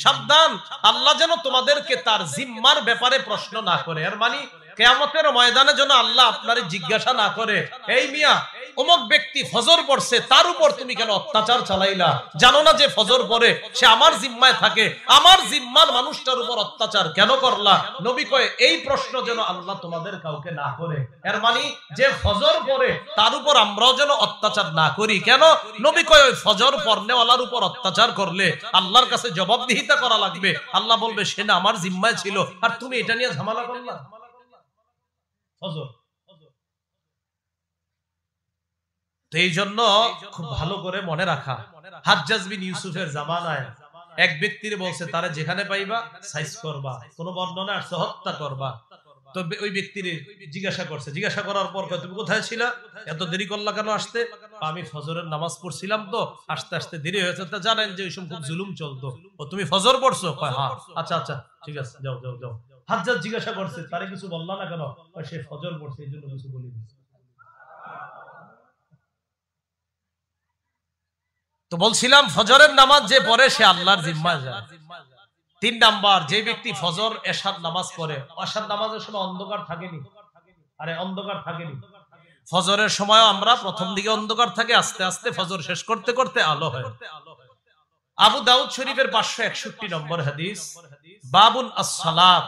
সাবধান, আল্লাহ যেন তোমাদেরকে তার জিম্মার ব্যাপারে প্রশ্ন না করে। এর মানে কিয়ামতের ময়দানে যেন আল্লাহ আপনারে জিজ্ঞাসা না করে, এই মিয়া অমুক ব্যক্তি ফজর পড়ছে, তার উপর তুমি কেন অত্যাচার চালাইলা? জানো না যে ফজর পড়ে সে আমার জিম্মায় থাকে, আমার জিম্মার মানুষটার উপর অত্যাচার কেন করলা? নবী কয় এই প্রশ্ন যেন আল্লাহ তোমাদের কাউকে না করে। এর মানে যে ফজর পড়ে তার উপর আমরাও যেন অত্যাচার না করি। কেন? নবী কয় ওই ফজর পড়নেওয়ালার উপর অত্যাচার করলে আল্লাহর কাছে জবাবদিহিতা করা লাগবে। আল্লাহ বলবে সে না আমার জিম্মায় ছিল, আর তুমি এটা নিয়ে ঝামেলা করলা। ফজর, এই জন্য খুব ভালো করে মনে রাখা, হাজ্জাজ বিন ইউসুফের জামানায় এক ব্যক্তির বলছে তারা যেখানে পাইবা সাইজ করবা, কোন বর্ণনা আসছে হত্যা করবা। তো ওই ব্যক্তির জিজ্ঞাসা করছে, জিজ্ঞাসা করার পর তুমি কোথায় ছিলা, এত দেরি করলা কেন আসতে? আমি ফজরের নামাজ পড়ছিলাম তো, আসতে আসতে দেরি হয়েছে। তা জানেন যে ওই সময় খুব জুলুম চলতো। ও তুমি ফজর পড়ছো? হ্যাঁ। আচ্ছা আচ্ছা ঠিক আছে, যাও যাও যাও। হাজ্জাজ জিজ্ঞাসা করছে তারে কিছু বললা না কেন? সে ফজর পড়ছে এই জন্য কিছু বলিনি। তো বলছিলাম ফজরের নামাজ যে পড়ে সে আল্লাহর জিম্মায় যায়। 3 নাম্বার, যে ব্যক্তি ফজর এশার নামাজ পড়ে, এশার নামাজের সময় অন্ধকার থাকেনি। আরে অন্ধকার থাকেনি, ফজরের সময় আমরা প্রথম দিকে অন্ধকার থাকে, আস্তে আস্তে ফজর শেষ করতে করতে আলো হয়। আবু দাউদ শরীফের 561 নম্বর হাদিস, বাবুন আস-সালাত,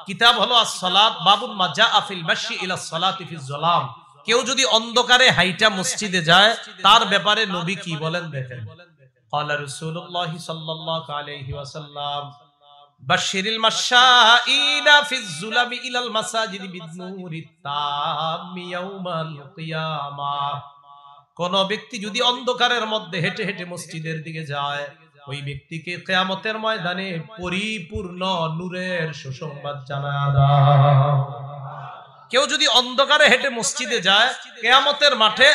কিতাব হলো আস-সালাত, বাবুন মা জাআ ফিল মাশি ইলা সালাতি ফিজ যালাম, কেউ যদি অন্ধকারে হাইটা মসজিদে যায় তার ব্যাপারে নবী কি বলেন দেখেন। ক্বালা রাসূলুল্লাহ সাল্লাল্লাহু আলাইহি ওয়াসাল্লাম, বাশশিরিল মাশাঈনা ফিজ যুলামি ইলাল মাসাজিদ বিন-নূরিত তাম্মি ইয়াউমাল কিয়ামাহ, কোন ব্যক্তি যদি অন্ধকারের মধ্যে হেঁটে হেঁটে মসজিদের দিকে যায় ওই ব্যক্তিকে কিয়ামতের ময়দানে পরিপূর্ণ নূরের সুসংবাদ জানায় দাও। কেউ যদি অন্ধকারে হেঁটে মসজিদে যায়, কিয়ামতের মাঠে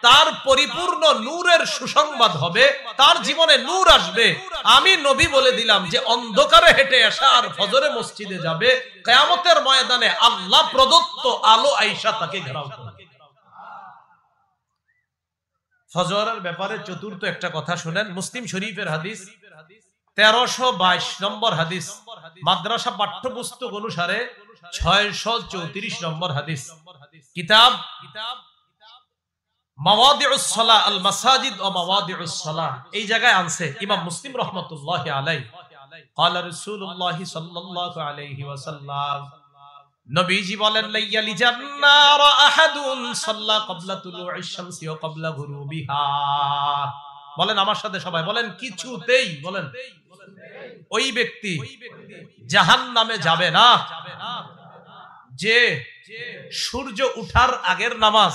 তার পরিপূর্ণ নূরের সুসংবাদ হবে, তার জীবনে নূর আসবে। আমি নবী বলে দিলাম যে অন্ধকারে হেঁটে আসা আর ফজরে মসজিদে যাবে, কিয়ামতের ময়দানে আল্লাহ প্রদত্ত আলো আয়েশা তাকে ঘেরাও করবে। ফজরের ব্যাপারে চতুর্থ একটা কথা শুনেন, মুসলিম শরীফের হাদিস 1322 নম্বর হাদিস, মাদ্রাসা পাঠ্যপুস্তক অনুসারে 634 নম্বর হাদিস, কিতাব মাওয়াদিউস সালাহ আল মাসাজিদ ও মাওয়াদিউস সালাহ, এই জায়গায় আনছে ইমাম মুসলিম রাহমাতুল্লাহি আলাইহি। ক্বালা রাসূলুল্লাহ সাল্লাল্লাহু আলাইহি ওয়াসাল্লাম, নবীজি বলেন, লাইয়ালি জান্নার আহাদুন সাল্লা ক্বাবলা তুলুইশ শামসি ওয়া ক্বাবলা গুরুবিহা। বলেন আমার সাথে সবাই বলেন, কিছুতেই, বলেন ওই ব্যক্তি জাহান্নামে যাবে না যে সূর্য উঠার আগের নামাজ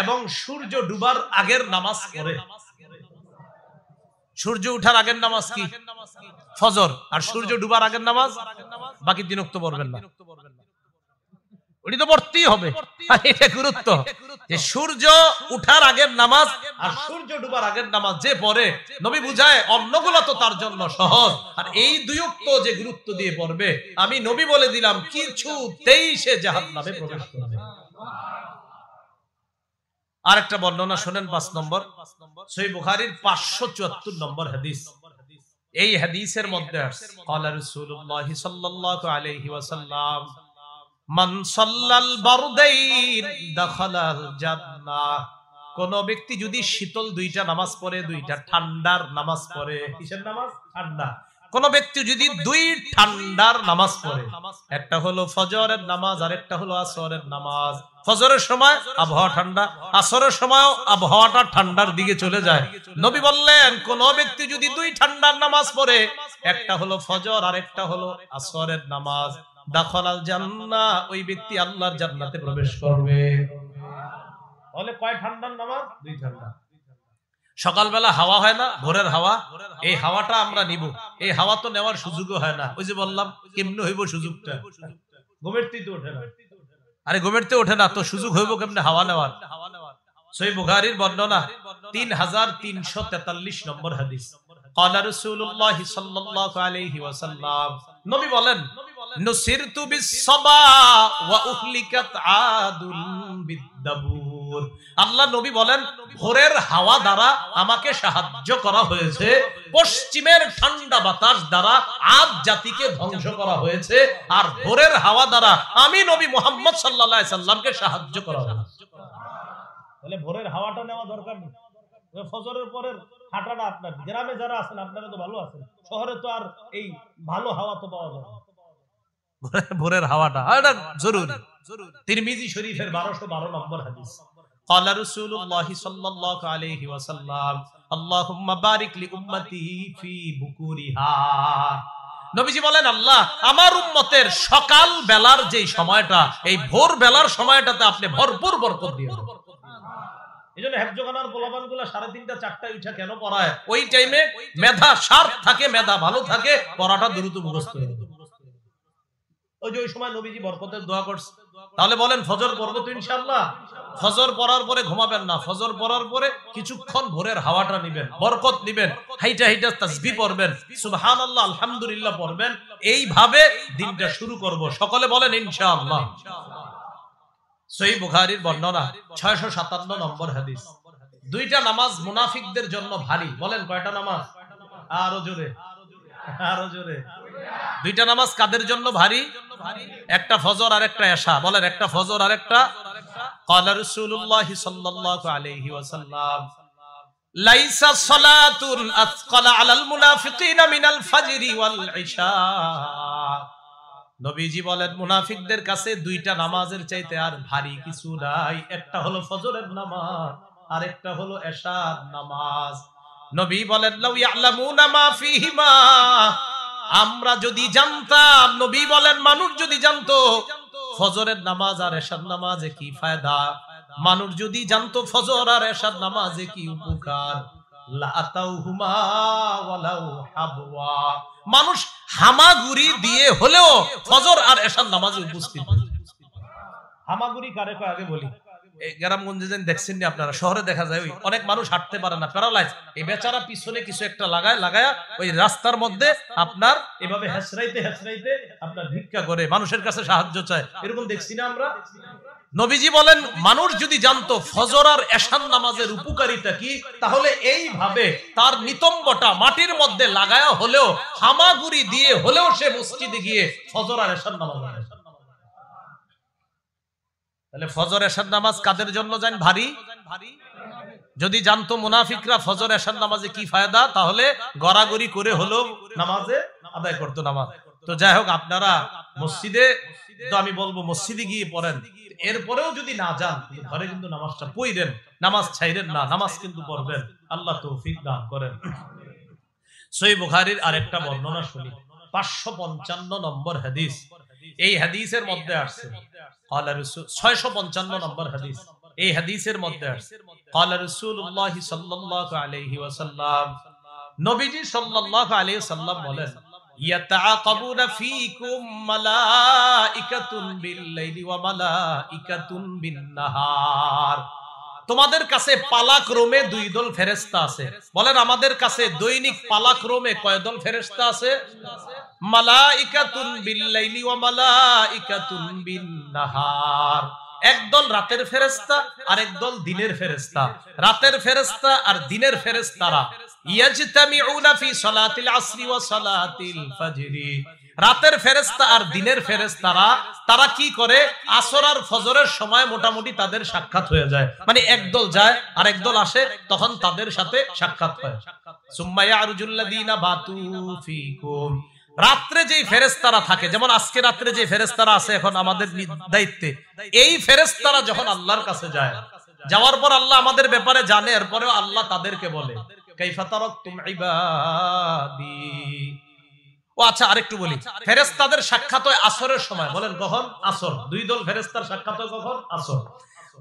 এবং সূর্য ডুবার আগের নামাজ পড়ে। সূর্য উঠার আগের নামাজ কি? ফজর। আর সূর্য ডুবার আগের নামাজ বাকি 3 ওয়াক্ত পড়বেন না, ওটি তো পড়তেই হবে। এটা গুরুত্ব যে সূর্য উঠার আগের নামাজ আর সূর্য ডুবার আগের নামাজ যে পড়ে, নবী বুঝায় অন্যগুলো তো তার জন্য সহজ, আর এই 2 ওয়াক্ত যে গুরুত্ব দিয়ে পড়বে, আমি নবী বলে দিলাম কিছুতেই সে জাহান্নামে প্রবেশ করবে। আরেকটা বর্ণনা শুনেন, 5 নম্বর, সহিহ বুখারীর 574 নম্বর হাদিস। এই হাদিসের মধ্যে আছে, ক্বালা রাসূলুল্লাহ সাল্লাল্লাহু আলাইহি ওয়াসাল্লাম, মান সাল্লাল বারদাইন দাখালাল জান্নাহ। কোন ব্যক্তি যদি শীতল 2টা নামাজ পড়ে, 2টা ঠান্ডার নামাজ পড়ে, কিসের নামাজ? ঠান্ডা। কোন ব্যক্তি যদি 2 ঠান্ডার নামাজ পড়ে, একটা হলো ফজরের নামাজ আর একটা হলো আসরের নামাজ। ফজরের সময় আবহাওয়া ঠান্ডা, আসরের সময়ও আবহাওয়াটা ঠান্ডার দিকে চলে যায়। নবী বললেন, কোন ব্যক্তি যদি 2 ঠান্ডার নামাজ পড়ে, একটা হলো ফজর আর একটা হলো আসরের নামাজ, দাখালাল জান্নাহ, ওই ব্যক্তি আল্লাহর জান্নাতে প্রবেশ করবে। তাহলে কয় ঠান্ডার নামাজ? 2 ঠান্ডা। সকালবেলা হাওয়া হয় না, ভোরের হাওয়া, এই হাওয়াটা আমরা নিব। এই হাওয়া তো নেওয়ার সুযোগও হয় না। ওই যে বললাম, কেমনে হইব সুযোগটা? ঘুমেরতে ওঠে না। আরে ঘুমেরতে ওঠে না তো সুযোগ হইব কেমনে হাওয়া নেওয়ার? সহিহ বুখারীর বর্ণনা 3343 নম্বর হাদিস। ক্বালা রাসূলুল্লাহ সাল্লাল্লাহু আলাইহি ওয়াসাল্লাম, নবী বলেন, নুসিরতু বিস-সাবা ওয়া উহলিকাত আদুল বিদ-দাবুর। আল্লাহ নবী বলেন, ভোরের হাওয়া দ্বারা আমাকে সাহায্য করা হয়েছে, পশ্চিমের ঠান্ডা বাতাস দ্বারা আদ জাতিকে ধ্বংস করা হয়েছে, আর ভোরের হাওয়া দ্বারা আমি নবী মুহাম্মদ সাল্লাল্লাহু আলাইহি সাল্লামকে সাহায্য করা হয়েছে। তাহলে ভোরের হাওয়াটা নেওয়া দরকার নেই। ফজরের পরের হাঁটাটা আপনার গ্রামে যারা আছেন আপনারা তো ভালো আছেন, শহরে তো আর এই ভালো হাওয়া তো পাওয়া যায় না। ভোরের হাওয়াটা এটা জরুরি। তিরমিজি শরীফের 1212 নম্বর হাদিস। ক্বালা রাসূলুল্লাহ সাল্লাল্লাহু আলাইহি ওয়াসাল্লাম, আল্লাহুম্মা বারিক লি উম্মতি ফি বুকুরিহা। নবীজি বলেন, আল্লাহ আমার উম্মতের সকাল বেলার যে সময়টা, এই ভোর বেলার সময়টাতে আপনি ভরপুর বরকত দিয়ে দেন। এজন্য হেফজখানার পোলাপানগুলো 3:30 4টায় উঠা কেন পড়ায়? ওই টাইমে মেধা শার্প থাকে, মেধা ভালো থাকে, পড়াটা দ্রুত মুখস্থ হয়ে যায়। ওই যে ওই সময় নবীজি বরকতের দোয়া করছে। তাহলে বলেন ফজর পড়বো তো ইনশাআল্লাহ? ফজর পড়ার পরে ঘুমাবেন না, ফজর পড়ার পরে কিছুক্ষণ ভোরের হাওয়াটা নিবেন, বরকত নিবেন, হাইটা হাইটা তাসবিহ পড়বেন, সুবহানাল্লাহ আলহামদুলিল্লাহ পড়বেন। এইভাবে দিনটা শুরু করব। সকলে বলেন ইনশাআল্লাহ। সহিহ বুখারীর বর্ণনা 657 নম্বর হাদিস। 2টা নামাজ মুনাফিকদের জন্য ভারী। বলেন কয়টা নামাজ? আরো জোরে, আরো জোরে। 2টা নামাজ কাদের জন্য ভারী? একটা ফজর আর একটা এশা। বলেন একটা ফজর আর একটা। ক্বালা রাসূলুল্লাহ সাল্লাল্লাহু আলাইহি ওয়াসাল্লাম, লাইসা সালাতুন আসকালা আলাল মুনাফিকিনা মিনাল ফাজরি ওয়াল ইশা। নবীজি বলেন, মুনাফিকদের কাছে 2টা নামাজের চাইতে আর ভারী কিছু নাই। একটা হলো ফজরের নামাজ আর একটা হলো এশার নামাজ। নবী বলেন, লাউ ইয়ালামুনা মা ফিহিমা, আমরা যদি জানতাম, নবী বলেন মানুষ যদি জানতো ফজরের নামাজ আর এশার নামাজে কি ফায়দা, মানুষ যদি জানতো ফজর আর এশার নামাজে কি উপকার, লাতাউহুমা ওয়ালাউ হাবওয়া, মানুষ হামাগুড়ি দিয়ে হলেও ফজর আর এশার নামাজে উপস্থিত। হামাগুড়ি কারে কয় আগে বলি। এই গ্রামগঞ্জে যেন দেখছেন নি আপনারা, শহরে দেখা যায় ওই অনেক মানুষ হাঁটতে পারে না, প্যারালাইজ, এই বেচারা পিছনে কিছু একটা লাগায়া ওই রাস্তার মধ্যে আপনার এভাবে হেসরাইতে হেসরাইতে আপনার ভিক্ষা করে মানুষের কাছে সাহায্য চায়, এরকম দেখছি না আমরা। নবীজি বলেন মানুষ যদি জানতো ফজর আর এশার নামাজের উপকারিতা কি, তাহলে এইভাবে তার নিতম্বটা মাটির মধ্যে লাগায়া হলেও, হামাগুড়ি দিয়ে হলেও সে মসজিদে গিয়ে ফজর আর এশার নামাজ পড়ে। তাহলে ফজর এশার নামাজ কাদের জন্য জান ভারী? যদি জানতো মুনাফিকরা ফজর এশার নামাজে কি ফায়দা, তাহলে গড়াগড়ি করে হলেও নামাজে আদায় করতো নামাজ। তো যাই হোক, আপনারা মসজিদে, তো আমি বলবো মসজিদে গিয়ে পড়েন, এরপরেও যদি না যান ঘরে কিন্তু নামাজটা পড়েন, নামাজ ছাইরেন না, নামাজ কিন্তু পড়বেন। আল্লাহ তৌফিক দান করেন। সহিহ বুখারীর আরেকটা বর্ণনা শুনি, 555 নম্বর হাদিস। এই হাদিসের মধ্যে আসছে ক্বালা রাসূল, 655 নম্বর হাদিস। এই হাদিসের মধ্যে আসছে ক্বালা রাসূলুল্লাহ সাল্লাল্লাহু আলাইহি ওয়াসাল্লাম, নবীজি সাল্লাল্লাহু আলাইহি ওয়াসাল্লাম বলেন, ইয়াতাআকাবুনা ফীকুম মালাইকাতুন বিল-লাইলি ওয়া মালাইকাতুন বিন-নাহার। তোমাদের কাছে পালাক্রমে 2 দল ফেরেশতা আছে। বলেন আমাদের কাছে দৈনিক পালাক্রমে কয় দল ফেরেশতা আছে? মালাইকাতুন বিল-লাইলি ওয়া মালাইকাতুন বিন-নাহার। একদল রাতের ফেরেশতা আর একদল দিনের ফেরেশতা। রাতের ফেরেশতা আর দিনের ফেরেশতারা ইয়াজতামিউনা ফি সালাতিল আসরি ওয়া সালাতিল ফাজরি। রাতের ফেরেশতা আর দিনের ফেরেশতারা তারা কি করে, আসর আর ফজরের সময় মোটামুটি তাদের সাক্ষাৎ হয়ে যায়, মানে একদল যায় আর একদল আসে, তখন তাদের সাথে সাক্ষাৎ হয়। সুম্মা ইয়ারজুল্লাযিনা বাতু ফীকুম। রাত্রে যেই ফেরেশতারা থাকে, যেমন আজকে রাত্রে যে ফেরেশতারা আছে এখন আমাদের দায়িত্বে, এই ফেরেশতারা যখন আল্লাহর কাছে যায়, যাওয়ার পর আল্লাহ আমাদের ব্যাপারে জানে, এরপরেও আল্লাহ তাদেরকে বলে কাইফা তারাকতুম ইবাদি। ও আচ্ছা, আরেকটু বলি, ফেরেশতাদের সাক্ষাৎ হয় আসরের সময়। বলেন কখন? আসর। 2 দল ফেরেশতার সাক্ষাৎ হয় কখন? আসর।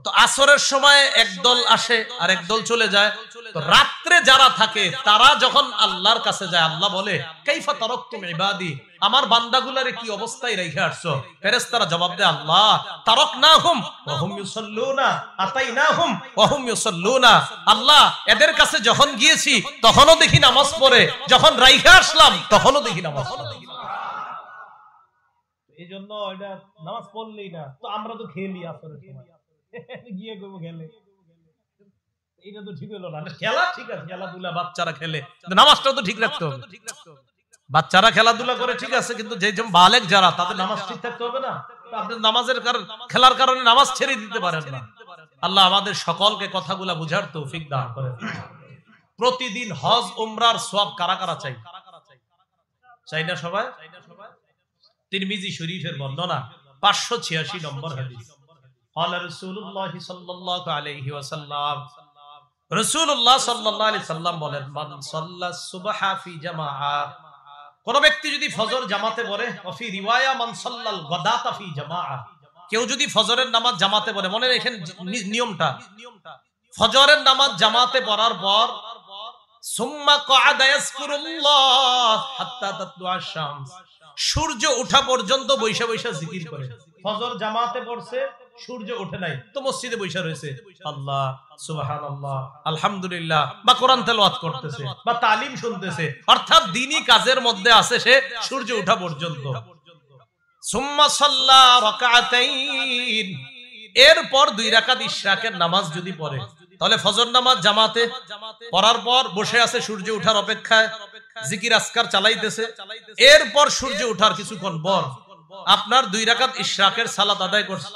তো আসরের সময় একদল আসে আর একদল চলে যায়। তো রাত্রে যারা থাকে তারা যখন আল্লাহর কাছে যায়, আল্লাহ বলে কাইফা তারাকতুম ইবাদি, আমার বান্দাগুলারে কি অবস্থায় রেখে আসছো? ফেরেশতারা জবাব দেয়, আল্লাহ তারাকনাহুম ওয়া হুম ইউসাল্লুনা আতাইনাহুম ওয়া হুম ইউসাল্লুনা। আল্লাহ এদের কাছে যখন গিয়েছি তখনও দেখি নামাজ পড়ে, যখন রাইখা আসলাম তখনও দেখি নামাজ পড়ে। এইজন্য এটা নামাজ পড়লেই না, তো আমরা তো খেলি আসরের সময় গিয়ে করবো খেলে, এটা তো ঠিক হলো না। খেলা ঠিক আছে, খেলাধুলা বাচ্চারা খেলে, কিন্তু নামাজটাও তো ঠিক রাখতে হবে। বাচ্চারা খেলাধুলা করে ঠিক আছে, কিন্তু যে বালেক যারা, তাদের নামাজ ঠিক থাকতে হবে না। আপনার নামাজের খেলার কারণে নামাজ ছেড়ে দিতে পারেন না। আল্লাহ আমাদের সকলকে কথাগুলা বুঝার তৌফিক দান করেন। প্রতিদিন হজ উমরার সওয়াব কারা কারা চাই? চাই না সবাই? তিরমিজি শরীফের বর্ণনা 586 নম্বর হাদিস। ক্বালা রাসূলুল্লাহ সাল্লাল্লাহু আলাইহি ওয়াসাল্লাম, রাসূলুল্লাহ সাল্লাল্লাহু আলাইহি সাল্লাম বলেন, মান সাল্লাস সুবহা ফি জামাআ, কোন ব্যক্তি যদি ফজর জামাতে পড়ে, ওয়া ফি রিওয়ায়া মান সাল্লাল গাদাতা ফি জামাআ, কেউ যদি ফজরের নামাজ জামাতে পড়ে, মনে রাখেন নিয়মটা, ফজরের নামাজ জামাতে পড়ার পর সুম্মা ক্বাদা ইয়াজকুরুল্লাহ হাত্তা তাতলুআ শামস, সূর্য ওঠা পর্যন্ত বৈশা বৈশা জিকির করে। ফজর জামাতে পড়ছে, সূর্য ওঠে নাই, তো মসজিদে বৈশা রয়েছে, আল্লাহ সুবহানাল্লাহ আলহামদুলিল্লাহ, বা কোরআন তেলাওয়াত করতেছে বা তালিম শুনতেছে, অর্থাৎ দ্বীনি কাজের মধ্যে আছে সে সূর্য ওঠা পর্যন্ত। সুম্মা সাল্লা রাকাতাইন, এরপর 2 রাকাত ইশরাকের নামাজ যদি পড়ে, তাহলে ফজর নামাজ জামাতে পড়ার পর বসে আছে সূর্য ওঠার অপেক্ষায়, জিকির আজকার চালাইতেছে। এরপর সূর্য ওঠার কিছুক্ষণ পর আপনার 2 রাকাত ইশরাকের সালাত আদায় করছে।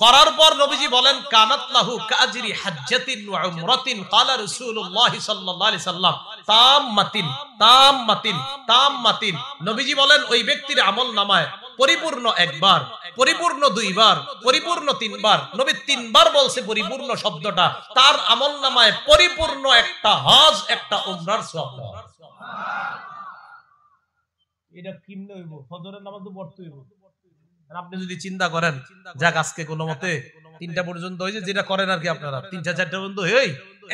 করার পর নবীজি বলেন, কানাত লাহু কাজরি হাজ্জাতিন ওয়া উমরাতিন। ক্বালা রাসূলুল্লাহ সাল্লাল্লাহু আলাইহি সাল্লাম, তাম্মাতিন তাম্মাতিন তাম্মাতিন। নবীজি বলেন ওই ব্যক্তির আমলনামায় পরিপূর্ণ 1 বার, পরিপূর্ণ 2 বার, পরিপূর্ণ 3 বার, নবী 3 বার বলছে পরিপূর্ণ শব্দটা, তার আমলনামায় পরিপূর্ণ একটা হজ, একটা উমরার সওয়াব। এটা কিমনে হইব? ফজরের নামাজ তো পড়তে হইব। আপনি যদি চিন্তা করেন, যাক আজকে কোনো মতে 3টা পর্যন্ত হয়েছে, যেটা করেন আর কি আপনারা 3টা 4টা পর্যন্ত হই,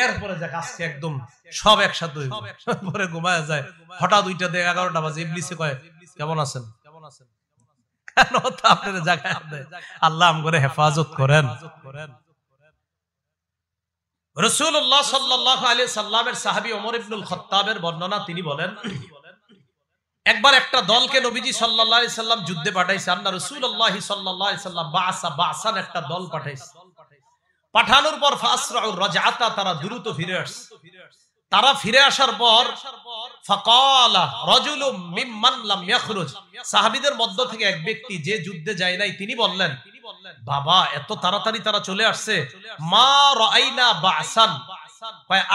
এরপরে যাক আজকে একদম সব একসাথে হইব, পরে ঘুমায় যায়, হঠাৎ 2টা থেকে 11টা বাজে ইবলিসে কয় কেমন আছেন, কেন তা আপনারা জায়গায় দেয়। আল্লাহ আমগরে হেফাজত করেন। রাসূলুল্লাহ সাল্লাল্লাহু আলাইহি সাল্লামের সাহাবী ওমর ইবনুল খাত্তাবের বর্ণনা, তিনি বলেন একবার একটা দলকে নবীজি সাল্লাল্লাহু আলাইহি সাল্লাম যুদ্ধে পাঠাইছে। আল্লাহ রাসূলুল্লাহ সাল্লাল্লাহু আলাইহি সাল্লাম বাসান একটা দল পাঠাইছে। পাঠানোর পর ফাসরাউর রাজআতা, তারা দ্রুত ফিরে আসছে। তারা ফিরে আসার পর ফাকালা রাজুলুম মিম্মান লাম ইয়াখরুজ, সাহাবীদের মধ্য থেকে এক ব্যক্তি যে যুদ্ধে যায় নাই, তিনি বললেন, বাবা এত তাড়াতাড়ি তারা চলে আসছে, মা রাআইনা বাসান,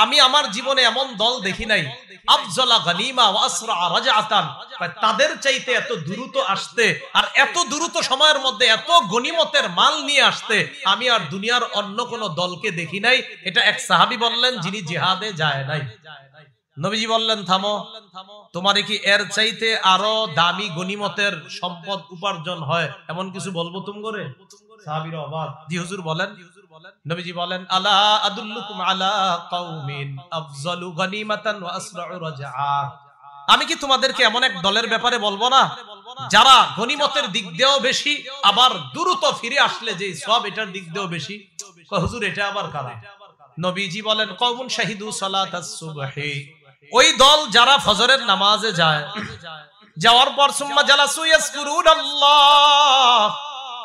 আমি আমার জীবনে এমন দল দেখি নাই, আফজালা গানিমা ওয়া আসরা রাজআতান, তাদের চাইতে এত দ্রুত আসতে আর এত দ্রুত সময়ের মধ্যে এত গনিমতের মাল নিয়ে আসতে আমি আর দুনিয়ার অন্য কোন দলকে দেখি নাই। এটা এক সাহাবী বললেন যিনি জিহাদে যায় নাই। নবীজি বললেন, থামো, তোমারে কি এর চাইতে আরো দামি গনিমতের সম্পদ উপার্জন হয় এমন কিছু বলবো তুমি করে? সাহাবীরা অবাক, জি হুজুর বলেন। নবীজি বলেন, আলা আদুল্লুকুম আলা কওমিন আফজালু গানিমাতান ওয়া আসরাউ রাজআ, আমি কি তোমাদেরকে এমন এক দলের ব্যাপারে বলবো না যারা গনিমতের দিক দিয়েও বেশি, আবার দ্রুত ফিরে আসলে যে সব এটার দিক দিয়েও বেশি? হুজুর এটা আবার কারা? নবীজি বলেন, কওমুন শাহিদু সালাতাস সুবহি, ওই দল যারা ফজরের নামাজে যায়, যাওয়ার পর সুম্মা জালাসু ইয়াজকুরুনাল্লাহ,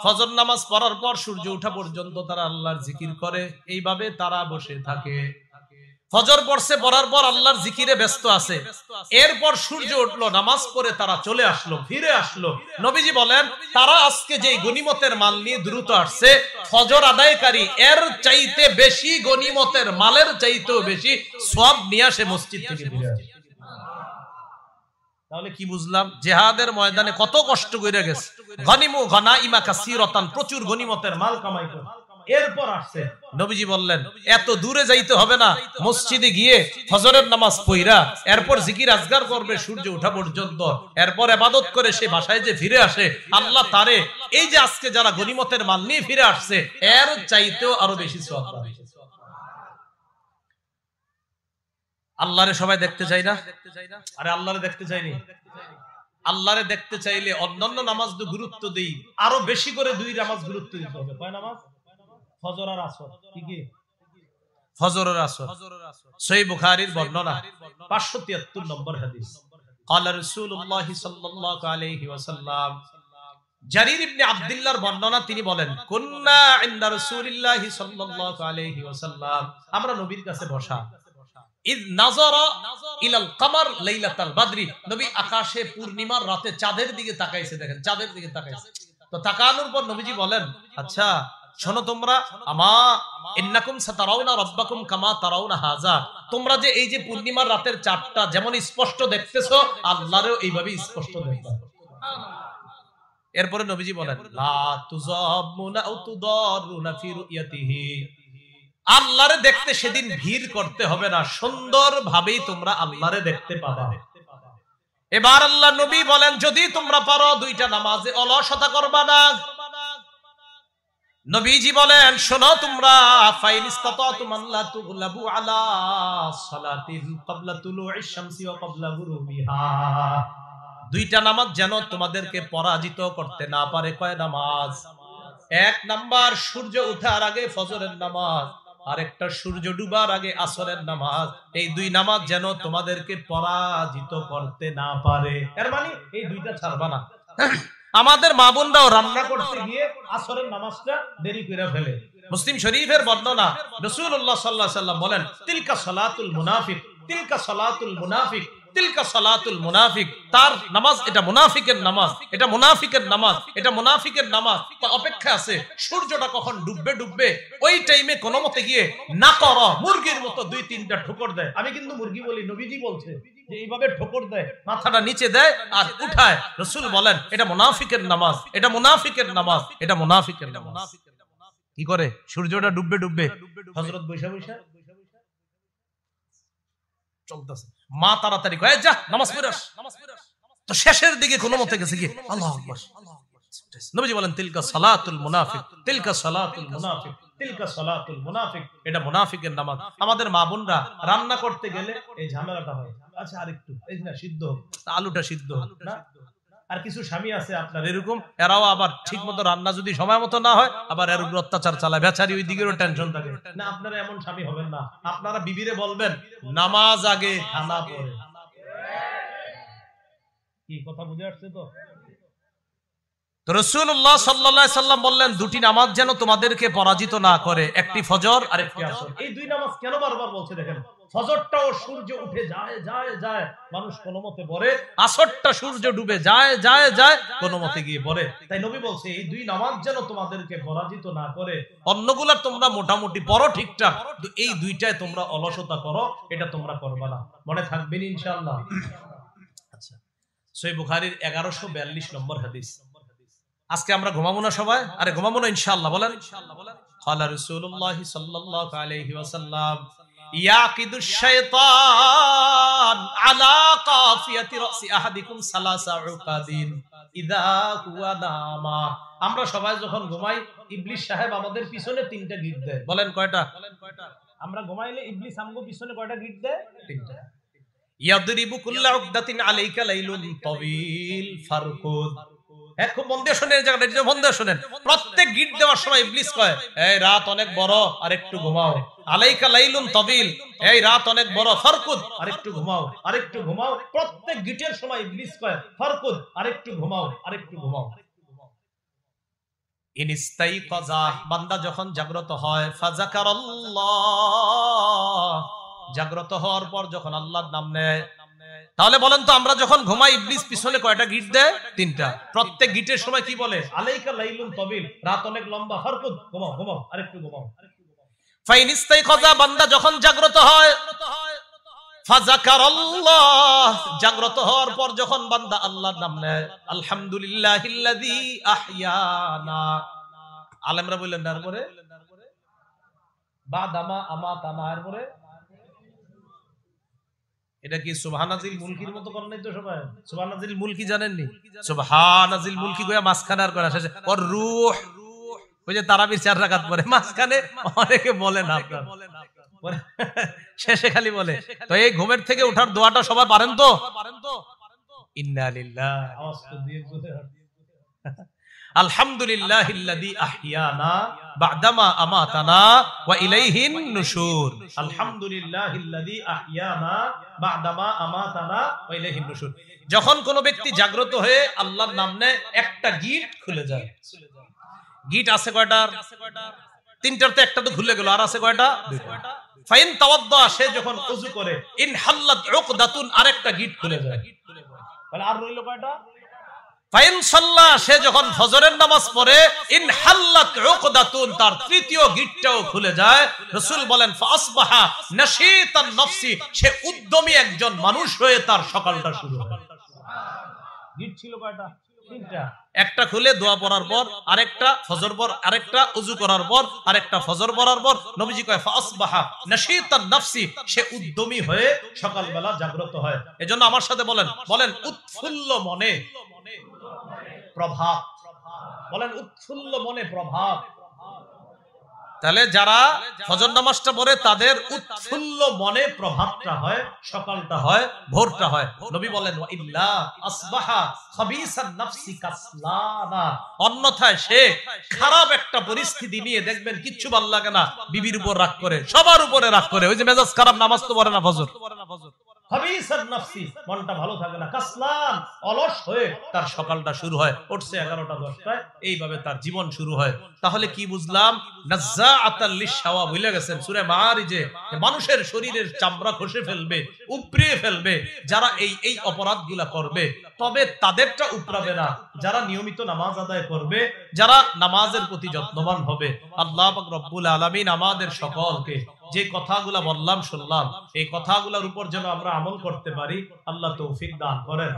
ফজর নামাজ পড়ার পর সূর্য ওঠা পর্যন্ত তারা আল্লাহর জিকির করে, এইভাবে তারা বসে থাকে। ফজর পড়ছে, পড়ার পর আল্লাহর জিকিরে ব্যস্ত আছে, এরপর সূর্য উঠলো, নামাজ পড়ে তারা চলে আসলো, ফিরে আসলো। নবীজি বলেন, তারা আজকে যে গনিমতের মাল নিয়ে দ্রুত আসছে, ফজর আদায়কারী এর চাইতে বেশি গনিমতের মালের চাইতেও বেশি সওয়াব নিয়ে আসে মসজিদ থেকে ফিরে আসে। তাহলে কি বুঝলাম? জিহাদের ময়দানে কত কষ্ট করে গেছে, গনিমু গনাইমা কাসীরাতান, প্রচুর গনিমতের মাল কামাই করে এরপর আসছে। নবীজি বললেন, এত দূরে যাইতে হবে না, মসজিদে গিয়ে ফজরের নামাজ পড়া, এরপর জিকির আজগার করবে সূর্য ওঠা পর্যন্ত, এরপর ইবাদত করে সে বাসায় যে ফিরে আসে, আল্লাহ তারে এই যে আজকে যারা গনিমতের মাল নিয়ে ফিরে আসছে এর চাইতেও আরো বেশি সওয়াব পাবে। আল্লাহরে সবাই দেখতে চাই না? আরে আল্লাহরে দেখতে চাইনি? আল্লাহরে দেখতে চাইলে অন্যান্য নামাজ তো গুরুত্ব দেই, আরো বেশি করে দুই নামাজ গুরুত্ব দিতে হবে। কয় নামাজ? ফজর আর আসর। কি কি? ফজর আর আসর। সহিহ বুখারীর বর্ণনা 573 নম্বর হাদিস। قال رسول الله صلى الله عليه وسلم, জারির ইবনে আব্দুল্লাহর বর্ণনা, তিনি বলেন, কুন্না ইনদা রাসূলিল্লাহি সাল্লাল্লাহু আলাইহি ওয়াসাল্লাম, আমরা নবীর কাছে বসা, ইদ নাযারা ইলাল কমার লাইলাতাল বদরি, নবী আকাশে পূর্ণিমার রাতে চাঁদের দিকে তাকাইছে, দেখেন চাঁদের দিকে তাকাইছে। তো তাকানোর পর নবীজি বলেন, আচ্ছা শোনো তোমরা, আমা ইন্নাকুম সাতারাউনা রাব্বাকুম কামা তারাউনা হাযা, তোমরা যে এই যে পূর্ণিমার রাতের চাঁদটা যেমন স্পষ্ট দেখতেছো, আল্লাহরও এইভাবে স্পষ্ট দেখবা। এরপরে নবীজি বলেন, লা তুযাবুনা আও তুদারুনা ফি রুয়াতিহি, আল্লাহরে দেখতে সেদিন ভিড় করতে হবে না, সুন্দরভাবেই তোমরা আল্লাহরে দেখতে পাবা। এবার আল্লাহ নবী বলেন, যদি তোমরা পারো দুইটা নামাজে অলসতা করবা না। নবীজি বলেন, শোনো তোমরা, ফাইন ইসতাতাতুম আল্লা তুগলাবু আলা সালাতিন ক্বাবলা তুলুইশ শামসি ওয়া ক্বাবলা গুরুবিহা, দুইটা নামাজ যেন তোমাদেরকে পরাজিত করতে না পারে। কয় নামাজ? এক নাম্বার সূর্য ওঠার আগে ফজরের নামাজ, আর একটা সূর্য ডুবার আগে আসরের নামাজ। এই দুই নামাজ যেন তোমাদেরকে পরাজিত করতে না পারে। এর মানে এই দুইটা ছাড়বা না। আমাদের মা বোনরাও রান্না করতে গিয়ে আসরের নামাজটা দেরি করে ফেলে। মুসলিম শরীফের বর্ণনা, রাসূলুল্লাহ সাল্লাল্লাহু আলাইহি ওয়াসাল্লাম বলেন, তিলকা সালাতুল মুনাফিক, তিলকা সালাতুল মুনাফিক, তিলকা সালাতুল মুনাফিক, তার নামাজ এটা মুনাফিকের নামাজ, এটা মুনাফিকের নামাজ, এটা মুনাফিকের নামাজ। অপেক্ষা আছে সূর্যটা কখন ডুববে ডুববে, ওই টাইমে কোনো মতে গিয়ে না করো, মুরগির মতো দুই তিনটা ঠোকর দেয়। আমি কিন্তু মুরগি বলি, নবীজি বলছে যে এইভাবে ঠোকর দেয়, মাথাটা নিচে দেয় আর উঠায়। রাসূল বলেন, এটা মুনাফিকের নামাজ, এটা মুনাফিকের নামাজ, এটা মুনাফিকের নামাজ। কি করে? সূর্যটা ডুববে ডুববে হযরত বৈশা বৈশা চলতেছে, মা তাড়াতাড়ি কয়, যা নামাজ পড়াস। তো শেষের দিকে কোনো মতে গেছে কি আল্লাহু আকবার। নবীজি বলেন, তিলকা সালাতুল মুনাফিক, তিলকা সালাতুল মুনাফিক, তিলকা সালাতুল মুনাফিক, এটা মুনাফিকের নামাজ। আমাদের মা বোনরা রান্না করতে গেলে এই ঝামেলাটা হয়, আচ্ছা আরেকটু এই না সিদ্ধ হোক, আলুটা সিদ্ধ হোক না, আর কিছু স্বামী আছে আপনার এরকম, এরাও আবার ঠিক মতো রান্না যদি সময় মতো না হয় আবার এর উপর অত্যাচার চালায়, বেচারি ওই দিকেরও টেনশন থাকে না। আপনারা এমন স্বামী হবেন না, আপনারা বিবিরে বলবেন নামাজ আগে খানা পরে। কি কথা বুঝে আসছে তো? রাসূলুল্লাহ সাল্লাল্লাহু আলাইহি সাল্লাম বললেন দুটি নামাজ যেন তোমাদেরকে পরাজিত না করে, একটি ফজর আর একটি আসর। এই দুই নামাজ কেন বারবার বলছে দেখেন, ফজরটাও সূর্য উঠে যায় যায় যায় মানুষ কোনো মতে পড়ে, আসরটা সূর্য ডুবে যায় যায় যায় কোনো মতে গিয়ে পড়ে। তাই নবী বলছে এই দুই নামাজ যেন তোমাদেরকে পরাজিত না করে, অন্যগুলা তোমরা মোটামুটি পড়ো ঠিকঠাক, কিন্তু এই দুইটায় তোমরা অলসতা করো, এটা তোমরা করবে না। মনে থাকবেন ইনশাআল্লাহ। আচ্ছা, সহিহ বুখারীর 1142 নম্বর হাদিস। আজকে আমরা ঘুমাবো না সবাই? আরে ঘুমাবো না ইনশাআল্লাহ, বলেন। ক্বালা রাসূলুল্লাহ সাল্লাল্লাহু আলাইহি ওয়াসাল্লাম ইয়াকিদুশ শাইতান আলা কাফিয়াতি রাসি আহাদিকুম সালাসা উকাদিন ইযা হুয়া নামা। আমরা সবাই যখন ঘুমাই ইবলিস সাহেব আমাদের পিছনে তিনটা গিট দেয়। বলেন কয়টা? আমরা ঘুমাইলে ইবলিস আমগো পিছনে কয়টা গিট দেয়? তিনটা। ইয়াদরিবু কুল্লা উকদাতিন আলাইকা লাইলুন তাওয়িল ফারকুদ। খুব মন দিয়ে শুনেন, জায়গাটা মন দিয়ে শুনেন। প্রত্যেক গিট দেওয়ার সময় ইবলিস কয় এই রাত অনেক বড় আর একটু ঘুমাও, আলাইকা লাইলুন তাবিল, এই রাত অনেক বড়, ফারকুদ আর একটু ঘুমাও, আর একটু ঘুমাও। প্রত্যেক গিটের সময় ইবলিস কয় ফারকুদ আর একটু ঘুমাও, আর একটু ঘুমাও। ইনস্তাইকাযা, বান্দা যখন জাগ্রত হয়, ফাযাকারাল্লাহ, জাগ্রত হওয়ার পর যখন আল্লাহর নাম নেয়। তাহলে বলেন তো আমরা যখন ঘুমাই ইবলিস পিছনে কয়টা গিট দেয়? তিনটা। প্রত্যেক গিটের সময় কি বলে? আলাইকা লাইলুন তাবিল, রাত অনেক লম্বা, ফারকুদ ঘুমাও ঘুমাও, আরেকটু ঘুমাও। ফাইন ইস্তাইকাযা, বান্দা যখন জাগ্রত হয়, ফাযাকারাল্লাহ, জাগ্রত হওয়ার পর যখন বান্দা আল্লাহর নাম নেয়, আলহামদুলিল্লাহিল্লাযী আহইয়ানা, আলেমরা বললেন তারপরে বাদামা আমাতানা, এরপরে এটা কি সুবহানাজিল মুলকির মতো করেন নাই তো সবাই? সুবহানাজিল মুলকি জানেননি? সুবহানাজিল মুলকি গোয়া মাঝখানে আর করা শেষে ওর রূহ, ওই যে তারাবির 4 রাকাত পরে মাঝখানে অনেকে বলে না, আপনার শেষে খালি বলে। তো এই ঘুমের থেকে ওঠার দোয়াটা সবাই পারেন তো? ইন্না লিল্লাহি আওয়াজ তো দিয়ে বলে আলহামদুলিল্লাহিল্লাযী আহইয়ানা বা'দামা আমাতানা ওয়া ইলাইহিন নুশুর। আলহামদুলিল্লাহিল্লাযী আহইয়ানা বা'দামা আমাতানা ওয়া ইলাইহিন নুশুর। যখন কোন ব্যক্তি জাগ্রত হয়ে আল্লাহর নাম নেয়, একটা গিট খুলে যায়। গিট আছে কয়টা? তিনটার তো একটা তো খুলে গেল, আর আছে কয়টা? দুইটা। ফাইন তাওয়াদ্দা, সে যখন ওযু করে, ইন হাল্লাত উকদাতুন, আরেকটা গিট খুলে যায়। তাহলে আর রইল কয়টা? ফাইন সাল্লা, সে যখন ফজরের নামাজ পড়ে, ইন হাল্লাত উকদাতুন, তার তৃতীয় গিটটাও খুলে যায়। রাসূল বলেন ফাসবাহা নাশীতান নফসি, সে উদ্যমী একজন মানুষ হয়ে তার সকালটা শুরু হয়। গিট ছিল কয়টা? তিনটা। একটা খুলে দোয়া পড়ার পর, আরেকটা ফজর পর, আরেকটা ওযু করার পর, আরেকটা ফজর পড়ার পর। নবীজি কয় ফাসবাহা নাশীতান নফসি, সে উদ্যমী হয়ে সকালবেলা জাগ্রত হয়। এজন্য আমার সাথে বলেন, বলেন উৎফুল্ল মনে প্রভাব, বলেন উৎফুল্ল মনে প্রভাব। তাহলে যারা ফজর নামাজটা পড়ে তাদের উৎফুল্ল মনে প্রভাবটা হয়, সকালটা হয়, ভোরটা হয়। নবী বলেন ওয়া ইল্লা আসবাহা খাবিসান নাফসি কাসলানা, অন্যথায় সে খারাপ একটা পরিস্থিতি নিয়ে দেখবেন কিচ্ছু ভালো লাগে না, বিবির উপর রাগ করে, সবার উপরে রাগ করে, ওই যে মেজাজ খারাপ, নামাজ তো পড়ে না ফজর। খাবিসান নাফসি, মনটা ভালো থাকে না, কাসলান, অলস হয়ে তার সকালটা শুরু হয়, উঠছে 11টা 10টায়, এইভাবে তার জীবন শুরু হয়। তাহলে কি বুঝলাম? নাজ্জাআতাল লিশাওয়া, ভুলে গেছেন সূরা মাআরিজে মানুষের শরীরের চামড়া খসে ফেলবে, উপড়িয়ে ফেলবে যারা এই অপরাধগুলা করবে, তবে তাদেরটা উপড়াবে না যারা নিয়মিত নামাজ আদায় করবে, যারা নামাজের প্রতি যত্নবান হবে। আল্লাহ পাক রব্বুল আলামিন আমাদের সকলকে যে কথাগুলা বললাম শুনলাম, এই কথাগুলোর উপর যেন আমরা আমল করতে পারি, আল্লাহ তৌফিক দান করেন।